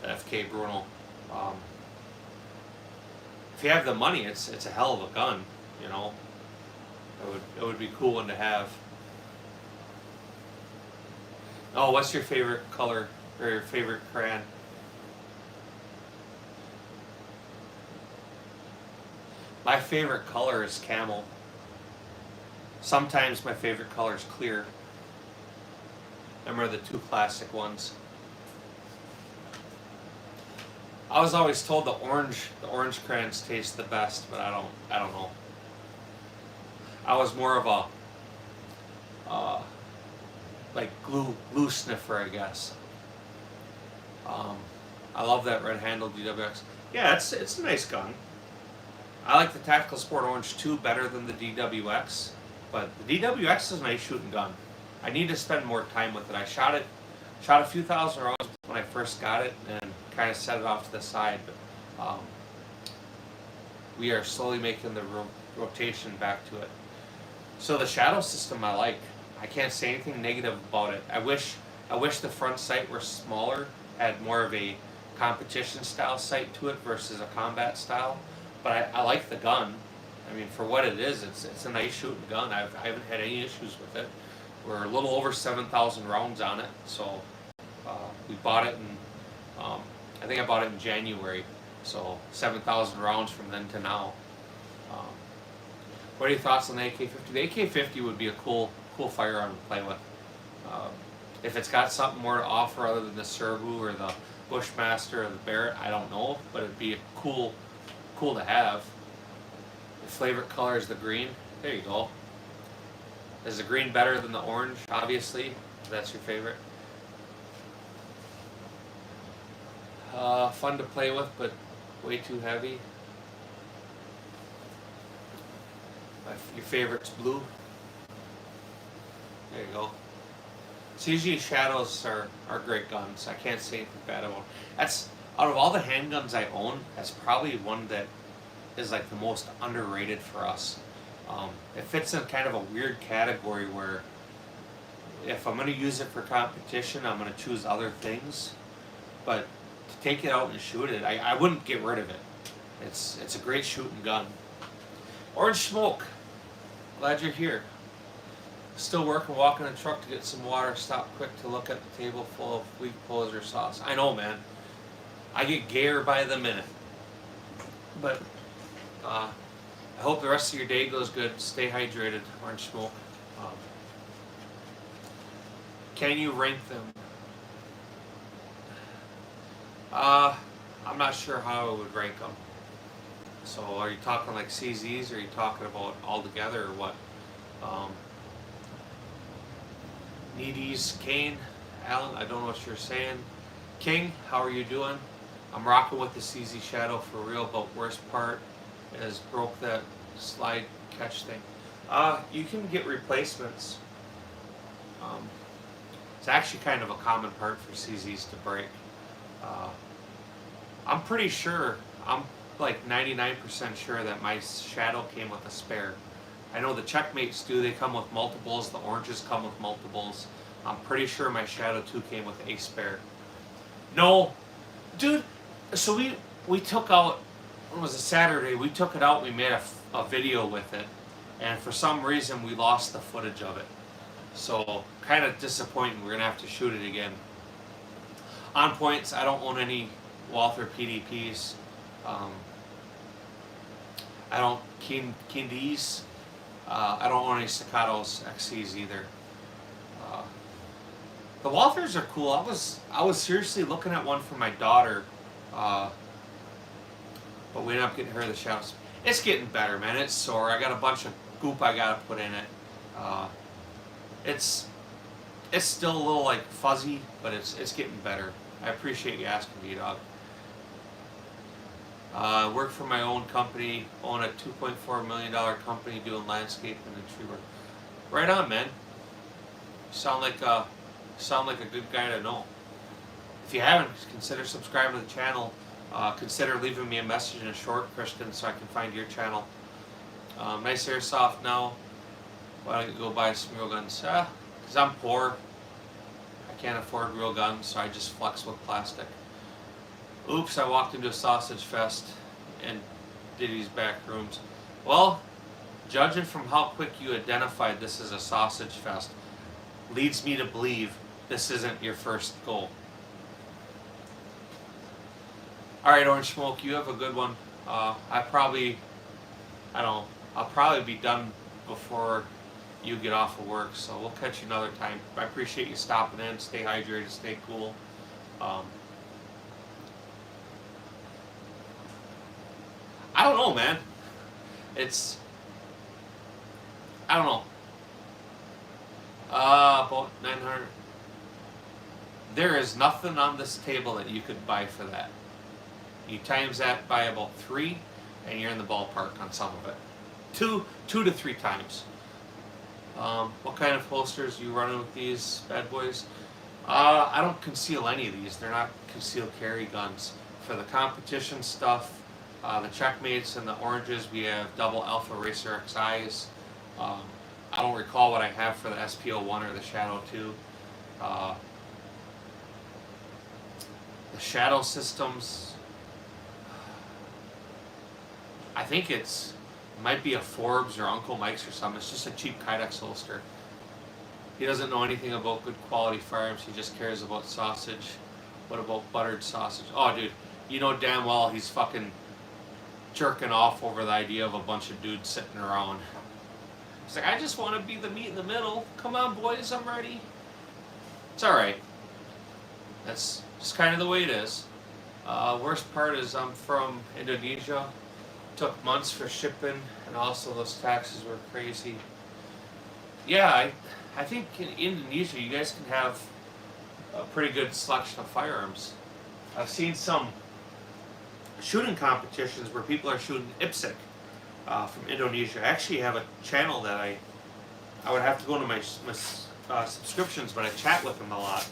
FK Bruno. If you have the money, it's a hell of a gun, It would be a cool one to have. Oh, what's your favorite color or your favorite crayon? My favorite color is camel. Sometimes my favorite color is clear. Them are the 2 classic ones. I was always told the orange crayons taste the best, but I don't know. I was more of a like glue sniffer, I guess. I love that red handle DWX. Yeah, it's a nice gun. I like the Tactical Sport Orange 2 better than the DWX, but the DWX is a nice shooting gun. I need to spend more time with it. I shot a few thousand rounds when I first got it and kind of set it off to the side, but we are slowly making the rotation back to it. So the shadow system I like. I can't say anything negative about it. I wish the front sight were smaller, had more of a competition style sight to it versus a combat style. But I like the gun. I mean, for what it is, it's a nice shooting gun. I haven't had any issues with it. We're a little over 7,000 rounds on it, so we bought it in, I think I bought it in January, so 7,000 rounds from then to now. What are your thoughts on the AK-50? The AK-50 would be a cool firearm to play with. If it's got something more to offer other than the Serbu or the Bushmaster or the Barrett, I don't know, but it'd be cool to have. Your favorite color is the green. There you go. Is the green better than the orange? Obviously, that's your favorite. Fun to play with, but way too heavy. Your favorite's blue. There you go. CZ Shadows are great guns. I can't say anything bad about them. That's, out of all the handguns I own, that's probably one that is like the most underrated for us. It fits in kind of a weird category where if I'm going to use it for competition, I'm going to choose other things. But to take it out and shoot it, I wouldn't get rid of it. It's a great shooting gun. Orange Smoke, glad you're here. Still working, walking in the truck to get some water. Stop quick to look at the table full of weak poser sauce. I know, man. I get gayer by the minute. But I hope the rest of your day goes good. Stay hydrated, Orange Smoke. Can you rank them? I'm not sure how I would rank them. So are you talking like CZs, or are you talking about all together, or what? Needies, Kane, Alan, I don't know what you're saying. King, how are you doing? I'm rocking with the CZ Shadow for real, but worst part is broke that slide catch thing. You can get replacements. It's actually kind of a common part for CZs to break. I'm pretty sure, I'm like 99% sure that my Shadow came with a spare. I know the Checkmates do, they come with multiples, the oranges come with multiples. I'm pretty sure my Shadow 2 came with a spare. No, dude, so we took out, it was a Saturday, we took it out, we made a video with it, and for some reason we lost the footage of it. So, kind of disappointing, we're going to have to shoot it again. On points, I don't own any Walther PDPs. I don't, Kindies. I don't own any Staccatos XCs either. The Walthers are cool. I was seriously looking at one for my daughter, but we ended up getting her the Shadows. It's getting better, man. It's sore. I got a bunch of goop I gotta put in it. It's still a little like fuzzy, but it's getting better. I appreciate you asking me, dog. Work for my own company, own a $2.4 million company doing landscaping and tree work. Right on, man. Sound like a good guy to know. If you haven't, consider subscribing to the channel. Consider leaving me a message in a short, Christian, so I can find your channel. Nice airsoft now. Why don't you go buy some real guns? Because I'm poor. I can't afford real guns, so I just flex with plastic. Oops, I walked into a sausage fest in Diddy's back rooms. Well, judging from how quick you identified this as a sausage fest, leads me to believe this isn't your first goal. Alright, Orange Smoke, you have a good one. I'll probably be done before you get off of work, so we'll catch you another time. I appreciate you stopping in. Stay hydrated, stay cool. I don't know, man. I don't know. About 900. There is nothing on this table that you could buy for that. You times that by about 3, and you're in the ballpark on some of it. Two to 3 times. What kind of holsters are you running with these bad boys? I don't conceal any of these. They're not concealed carry guns. For the competition stuff, The Checkmates and the oranges, we have double Alpha Racer XIs. Um, I don't recall what I have for the SPO1 or the Shadow 2. The Shadow Systems, I think it might be a Forbes or Uncle Mike's or something. It's just a cheap Kydex holster. He doesn't know anything about good quality firearms. He just cares about sausage. What about buttered sausage? Oh, dude, you know damn well he's fucking jerking off over the idea of a bunch of dudes sitting around. He's like, I just want to be the meat in the middle. Come on, boys, I'm ready. It's alright. That's just kind of the way it is. Worst part is I'm from Indonesia. Took months for shipping, and also those taxes were crazy. Yeah, I think in Indonesia you guys can have a pretty good selection of firearms. I've seen some shooting competitions where people are shooting IPSC from Indonesia. I actually have a channel that I would have to go into my subscriptions, but I chat with them a lot.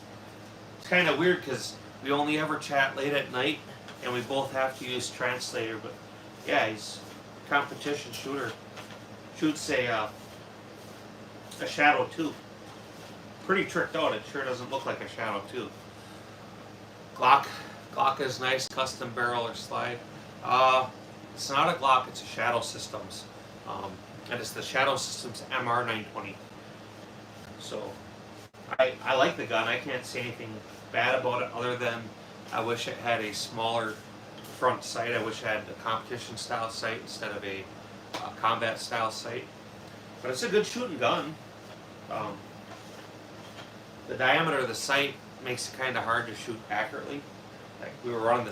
It's kind of weird because we only ever chat late at night, and we both have to use translator. But yeah, he's a competition shooter. Shoots a Shadow 2. Pretty tricked out. It sure doesn't look like a Shadow 2. Glock is nice, custom barrel or slide. It's not a Glock, it's a Shadow Systems. And it's the Shadow Systems MR920. So, I like the gun. I can't say anything bad about it other than I wish it had a smaller front sight. I wish it had a competition style sight instead of a combat style sight. But it's a good shooting gun. The diameter of the sight makes it kind of hard to shoot accurately. Like we were running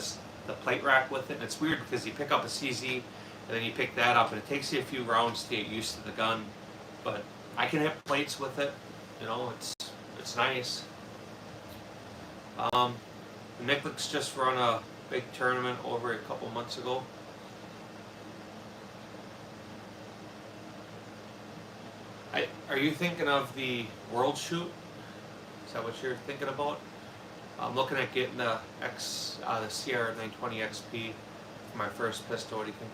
the plate rack with it, and it's weird because you pick up a CZ and then you pick that up, and it takes you a few rounds to get used to the gun. But I can hit plates with it. You know, it's nice. Nicklick's just run a big tournament over a couple months ago. Are you thinking of the World Shoot? Is that what you're thinking about? I'm looking at getting the CR920 XP for my first pistol. What do you think?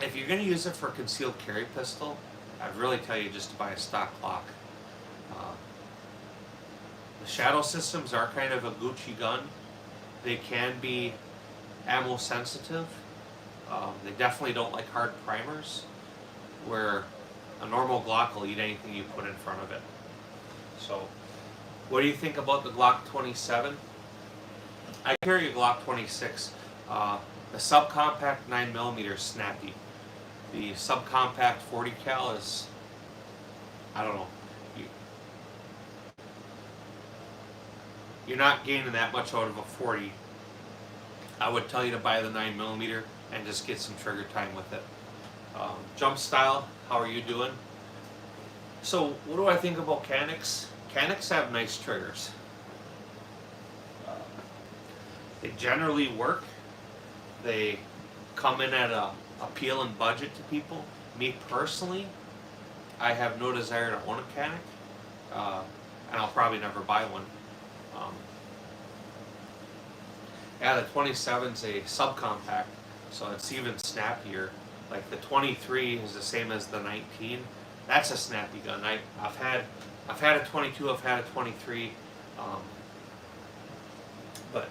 If you're going to use it for a concealed carry pistol, I'd really tell you just to buy a stock Glock. The Shadow Systems are kind of a Gucci gun. They can be ammo sensitive. They definitely don't like hard primers, where a normal Glock will eat anything you put in front of it. So, what do you think about the Glock 27? I carry a Glock 26. The subcompact 9mm is snappy. The subcompact 40 cal is, I don't know. You're not gaining that much out of a 40. I would tell you to buy the 9mm and just get some trigger time with it. Jump style, how are you doing? So, what do I think about Canucks? Canucks have nice triggers. They generally work. They come in at a appeal and budget to people. Me personally, I have no desire to own a Canuck, and I'll probably never buy one. Yeah, the 27's a subcompact, so it's even snappier. Like the 23 is the same as the 19. That's a snappy gun. I've had a 22. I've had a 23. But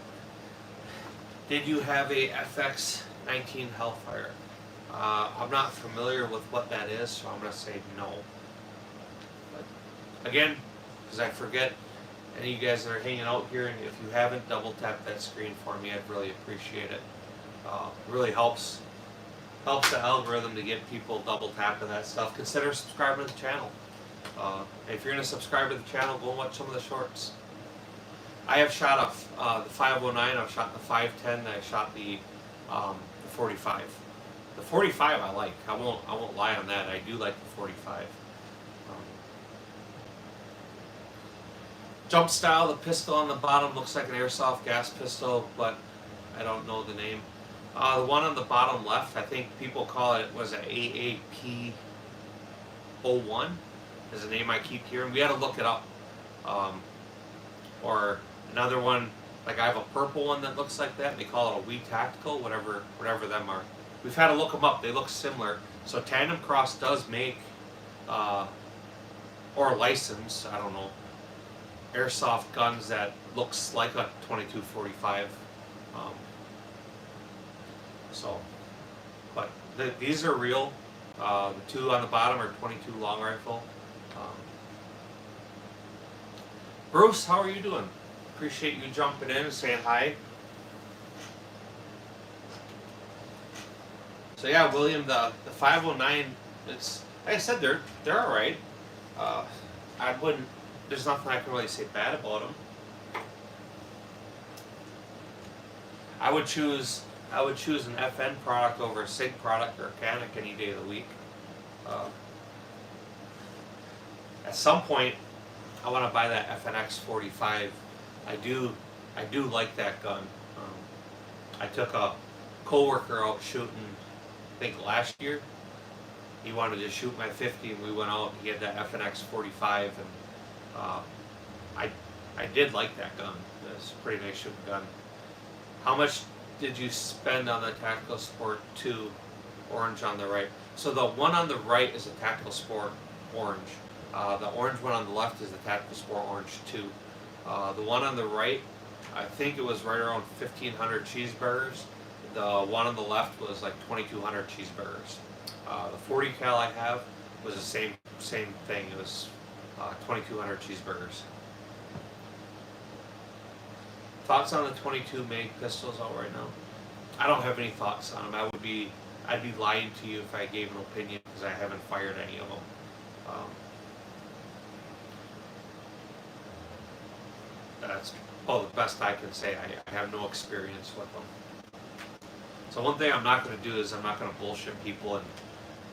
did you have a FX19 Hellfire? I'm not familiar with what that is, so I'm going to say no. But again, because I forget, any of you guys that are hanging out here, and if you haven't, double tap that screen for me. I'd really appreciate it. It really helps the algorithm to get people double tapping that stuff. Consider subscribing to the channel. If you're going to subscribe to the channel, go and watch some of the shorts. I have shot the 509, I've shot the 510, and I shot the 45. The 45 I like. I won't lie on that. I do like the 45. Jump style, the pistol on the bottom looks like an airsoft gas pistol, but I don't know the name. The one on the bottom left, I think people call it, was an AAP 01 is the name I keep hearing. We had to look it up. Or another one Like I have a purple one that looks like that. They call it a Wee Tactical, whatever them are. We've had to look them up. They look similar. So Tandem Cross does make, or license, I don't know, airsoft guns that looks like a 2245. So, but these are real. The two on the bottom are 22 long rifle. Bruce, how are you doing? Appreciate you jumping in and saying hi. So yeah, William, the 509, it's like I said, they're all right. I wouldn't. There's nothing I can really say bad about them. I would choose an FN product over a SIG product or a Canik any day of the week. At some point, I want to buy that FNX 45. I do like that gun. I took a coworker out shooting, I think last year. He wanted to shoot my 50, and we went out. And he had that FNX 45, and I did like that gun. It's a pretty nice shooting gun. How much did you spend on the Tactical Sport 2 orange on the right? So the one on the right is a Tactical Sport orange. The orange one on the left is the Tactical Sport orange 2. The one on the right, I think it was right around 1,500 cheeseburgers. The one on the left was like 2,200 cheeseburgers. The 40 cal I have was the same thing. It was 2,200 cheeseburgers. Thoughts on the 22 Mag pistols out right now? I don't have any thoughts on them. I'd be lying to you if I gave an opinion because I haven't fired any of them. That's the best I can say. I have no experience with them. So one thing I'm not going to do is I'm not going to bullshit people and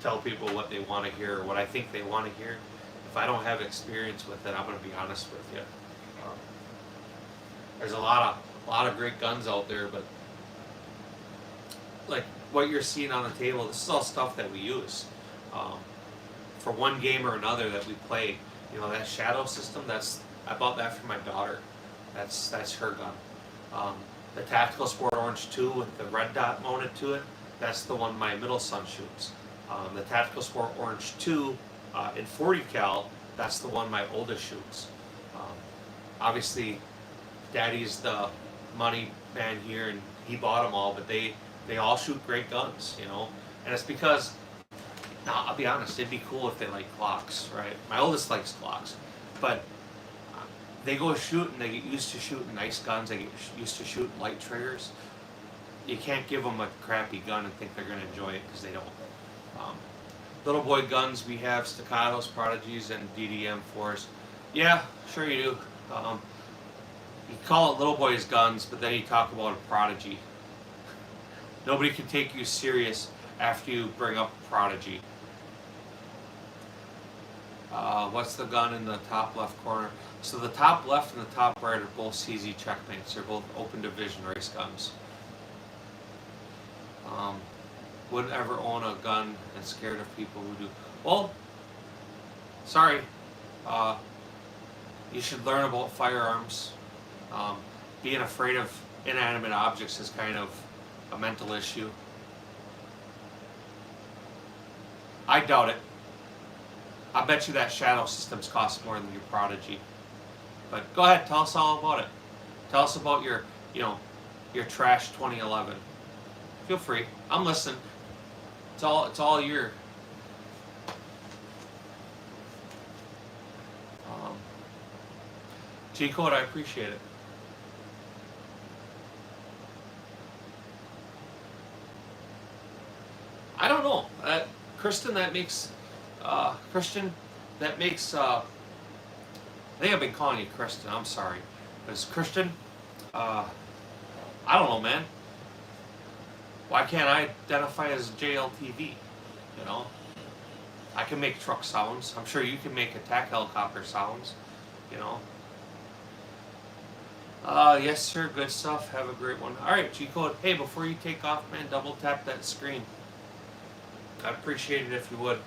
tell people what they want to hear or what I think they want to hear. If I don't have experience with it, I'm going to be honest with you. There's a lot of great guns out there, but like what you're seeing on the table, this is all stuff that we use for one game or another that we play. You know, that Shadow system, I bought that for my daughter. That's her gun. The Tactical Sport Orange 2 with the red dot mounted to it, that's the one my middle son shoots. The Tactical Sport Orange 2 in 40 cal, that's the one my oldest shoots. Obviously, Daddy's the money man here, and he bought them all, but they all shoot great guns, you know. And it's because, now I'll be honest, it'd be cool if they like Glocks, right? My oldest likes Glocks, but they go shoot and they get used to shooting nice guns. They get used to shooting light triggers. You can't give them a crappy gun and think they're going to enjoy it because they don't. Little boy guns, we have Staccatos, Prodigies, and DDM 4s. Yeah, sure you do. You call it little boys guns, but then you talk about a Prodigy. Nobody can take you serious after you bring up Prodigy. What's the gun in the top left corner? So the top left and the top right are both CZ Checkmates. They're both open division race guns. Wouldn't ever own a gun and scared of people who do. Well, sorry. You should learn about firearms. Being afraid of inanimate objects is kind of a mental issue. I doubt it. I bet you that Shadow systems cost more than your Prodigy. But go ahead, tell us all about it. Tell us about your trash 2011. Feel free. I'm listening. It's all your. G-Code, I appreciate it. I don't know. Kristen, that makes. Christian, that makes. I think I've been calling you Kristen. I'm sorry. But it's Christian. I don't know, man. Why can't I identify as JLTV? You know? I can make truck sounds. I'm sure you can make attack helicopter sounds. You know? Yes, sir. Good stuff. Have a great one. All right, G-Code. Hey, before you take off, man, double tap that screen. I'd appreciate it if you would.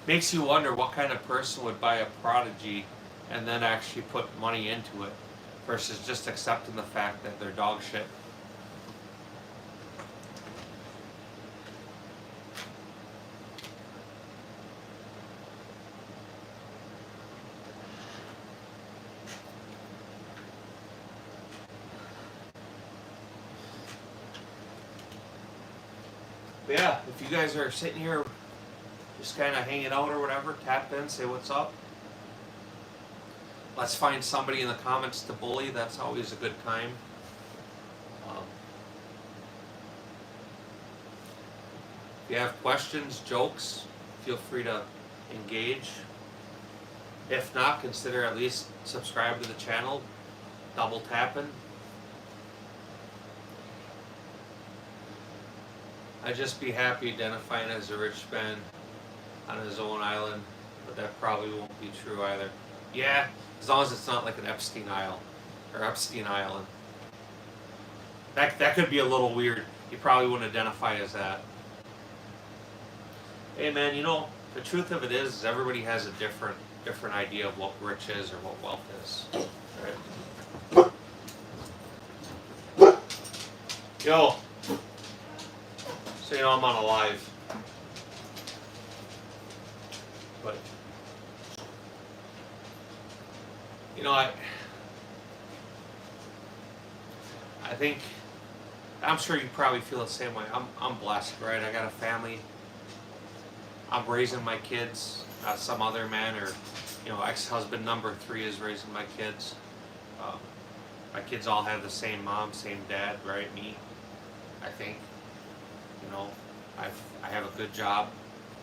makes you wonder what kind of person would buy a Prodigy and then actually put money into it versus just accepting the fact that they're dog shit. But yeah, if you guys are sitting here just kind of hanging out or whatever, tap in, say what's up. Let's find somebody in the comments to bully. That's always a good time. If you have questions, jokes, feel free to engage. If not, consider at least subscribe to the channel, double tapping. I'd just be happy identifying as a rich man on his own island, but that probably won't be true either. Yeah, as long as it's not like an Epstein Isle or Epstein Island. That could be a little weird. You probably wouldn't identify as that. Hey man, you know, the truth of it is everybody has a different idea of what rich is or what wealth is. Right? Yo. So you know I'm on a live. But you know I think I'm sure you probably feel the same way. I'm blessed, right? I got a family. I'm raising my kids. Some other man or ex-husband number 3 is raising my kids. My kids all have the same mom, same dad, right? Me, I think. You know, I have a good job.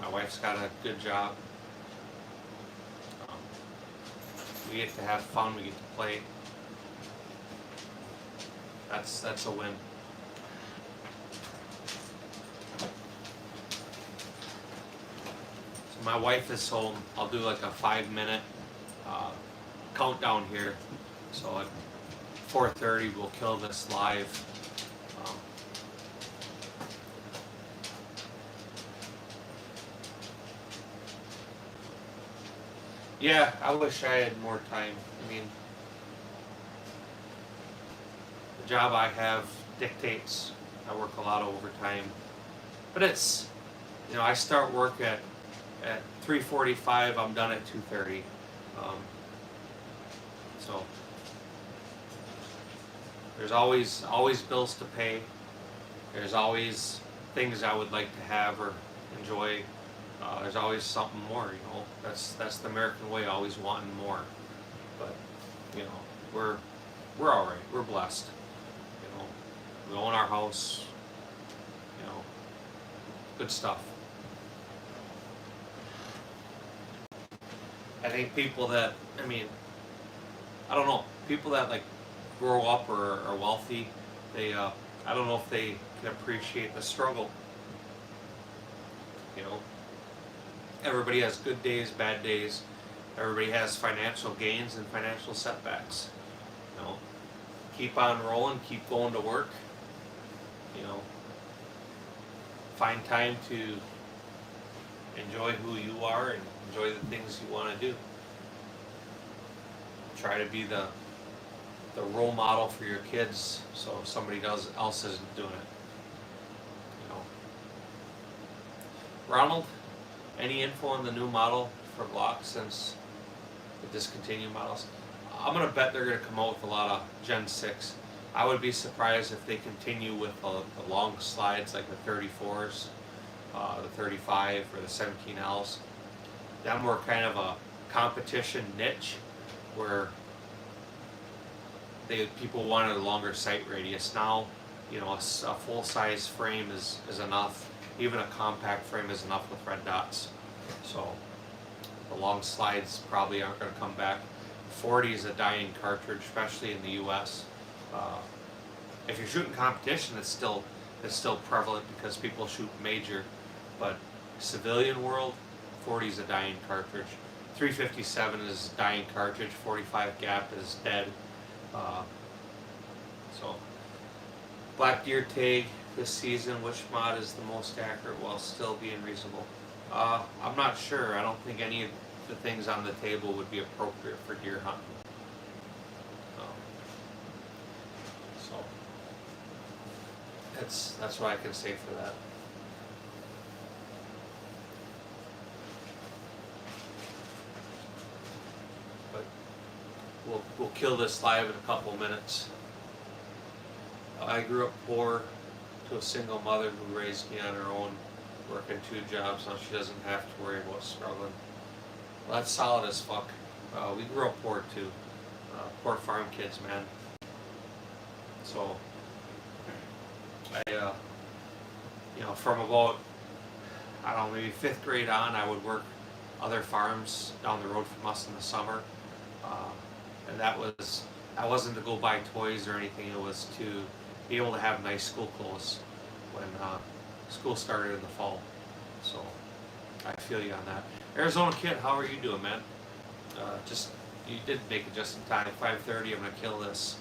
My wife's got a good job. We get to have fun. We get to play. That's a win. So my wife is home. I'll do like a 5-minute countdown here. So at 4:30 we'll kill this live. Yeah, I wish I had more time. I mean, the job I have dictates I work a lot of overtime. But it's, I start work at 3:45, I'm done at 2:30. So there's always bills to pay. There's always things I would like to have or enjoy. There's always something more, That's the American way, always wanting more. But we're all right. We're blessed. We own our house. Good stuff. I think people that I don't know, people that like grow up or are wealthy, they I don't know if they can appreciate the struggle. Everybody has good days, bad days. Everybody has financial gains and financial setbacks. Keep on rolling, keep going to work. Find time to enjoy who you are and enjoy the things you want to do. Try to be the role model for your kids, so if somebody else isn't doing it. Ronald, any info on the new model for Glock since the discontinued models? I'm gonna bet they're gonna come out with a lot of Gen 6. I would be surprised if they continue with the long slides like the 34s, the 35 or the 17Ls. Them were kind of a competition niche where people wanted a longer sight radius. Now, a full size frame is enough. Even a compact frame is enough with red dots. So the long slides probably aren't going to come back. 40 is a dying cartridge, especially in the U.S. If you're shooting competition, it's still prevalent because people shoot major. But civilian world, 40 is a dying cartridge. 357 is a dying cartridge. 45 gap is dead. So Black Deer Tag this season, which mod is the most accurate while still being reasonable? I'm not sure. I don't think any of the things on the table would be appropriate for deer hunting. Um, so that's what I can say for that. But we'll kill this live in a couple minutes. I grew up poor to a single mother who raised me on her own, working 2 jobs. Now she doesn't have to worry about struggling. Well, that's solid as fuck. We grew up poor too. Poor farm kids, man. So, from about, I don't know, maybe 5th grade on, I would work other farms down the road from us in the summer. And that wasn't to go buy toys or anything, it was to be able to have nice school clothes when school started in the fall. So I feel you on that. Arizona Kid, how are you doing, man? You did make it just in time. 5:30, I'm gonna kill this.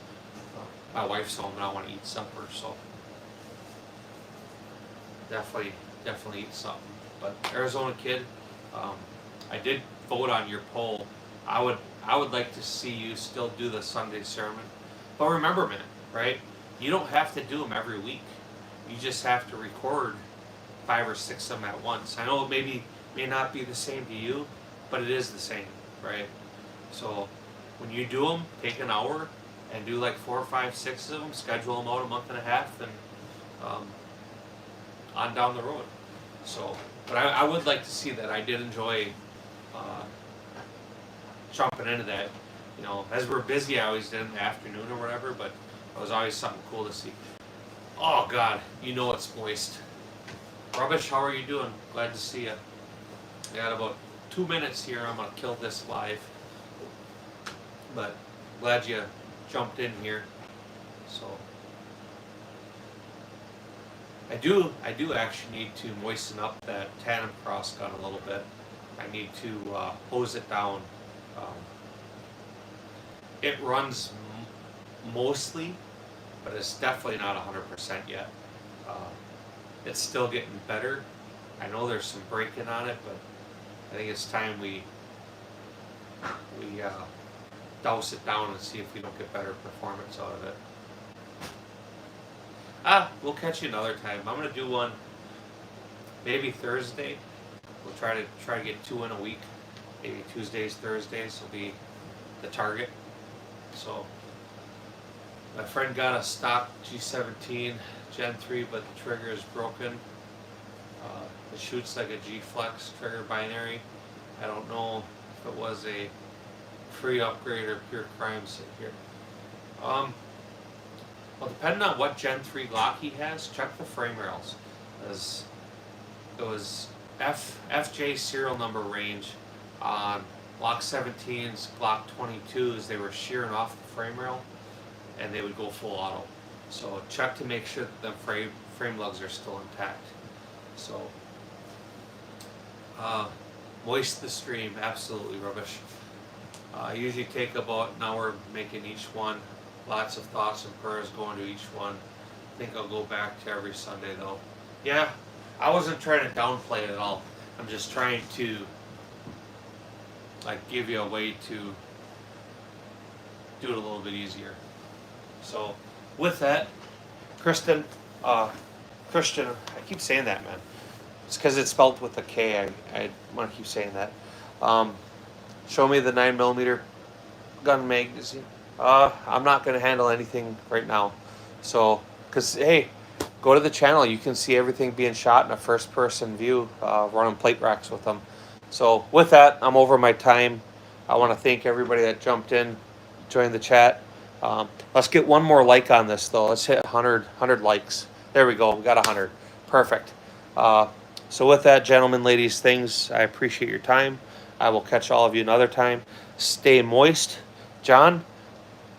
My wife's home and I want to eat supper, so definitely eat something. But Arizona Kid, I did vote on your poll. I would like to see you still do the Sunday sermon. But remember, man, right? You don't have to do them every week. You just have to record 5 or 6 of them at once. I know it may not be the same to you, but it is the same, right? So when you do them, take an hour and do like 4, 5, 6 of them. Schedule them out a month and a half, and on down the road. So, but I would like to see that. I did enjoy jumping into that. As we're busy, I always did in the afternoon or whatever, but it was always something cool to see. Oh God, it's moist. Rubbish, how are you doing? Glad to see you. I got about 2 minutes here. I'm gonna kill this live, but glad you jumped in here. So I do actually need to moisten up that tandem cross gun a little bit. I need to hose it down. It runs mostly, but it's definitely not 100% yet. It's still getting better. I know there's some braking on it, but I think it's time we douse it down and see if we don't get better performance out of it. We'll catch you another time. I'm gonna do one maybe Thursday. We'll try to get 2 in a week. Maybe Tuesdays, Thursdays will be the target. So my friend got a stock G17 Gen 3, but the trigger is broken. It shoots like a G-Flex trigger binary. I don't know if it was a free upgrade or pure crime here. Well, depending on what Gen 3 Glock he has, check the frame rails. As it was FJ serial number range on Glock 17s, Glock 22s, they were shearing off the frame rail and they would go full auto. So check to make sure that the frame lugs are still intact. So moist the stream, absolutely Rubbish. I usually take about an hour making each one. Lots of thoughts and prayers going to each one. I think I'll go back to every Sunday though. Yeah, I wasn't trying to downplay it at all. I'm just trying to give you a way to do it a little bit easier. So with that, Christian, I keep saying that, man. It's because it's spelled with a K. I want to keep saying that. Show me the 9mm gun magazine. I'm not going to handle anything right now. So, because, hey, go to the channel. You can see everything being shot in a first-person view, running plate racks with them. So, with that, I'm over my time. I want to thank everybody that jumped in, joined the chat. Let's get one more like on this, though. Let's hit 100 likes. There we go. We got 100. Perfect. So with that, gentlemen, ladies, things, I appreciate your time. I will catch all of you another time. Stay moist. John,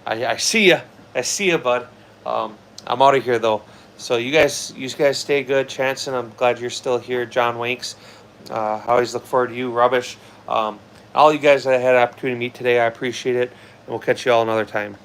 I see ya. I see ya, bud. I'm out of here, though. So you guys stay good. Chanson, I'm glad you're still here. John Wanks, I always look forward to you. Rubbish. All you guys that I had an opportunity to meet today, I appreciate it. And we'll catch you all another time.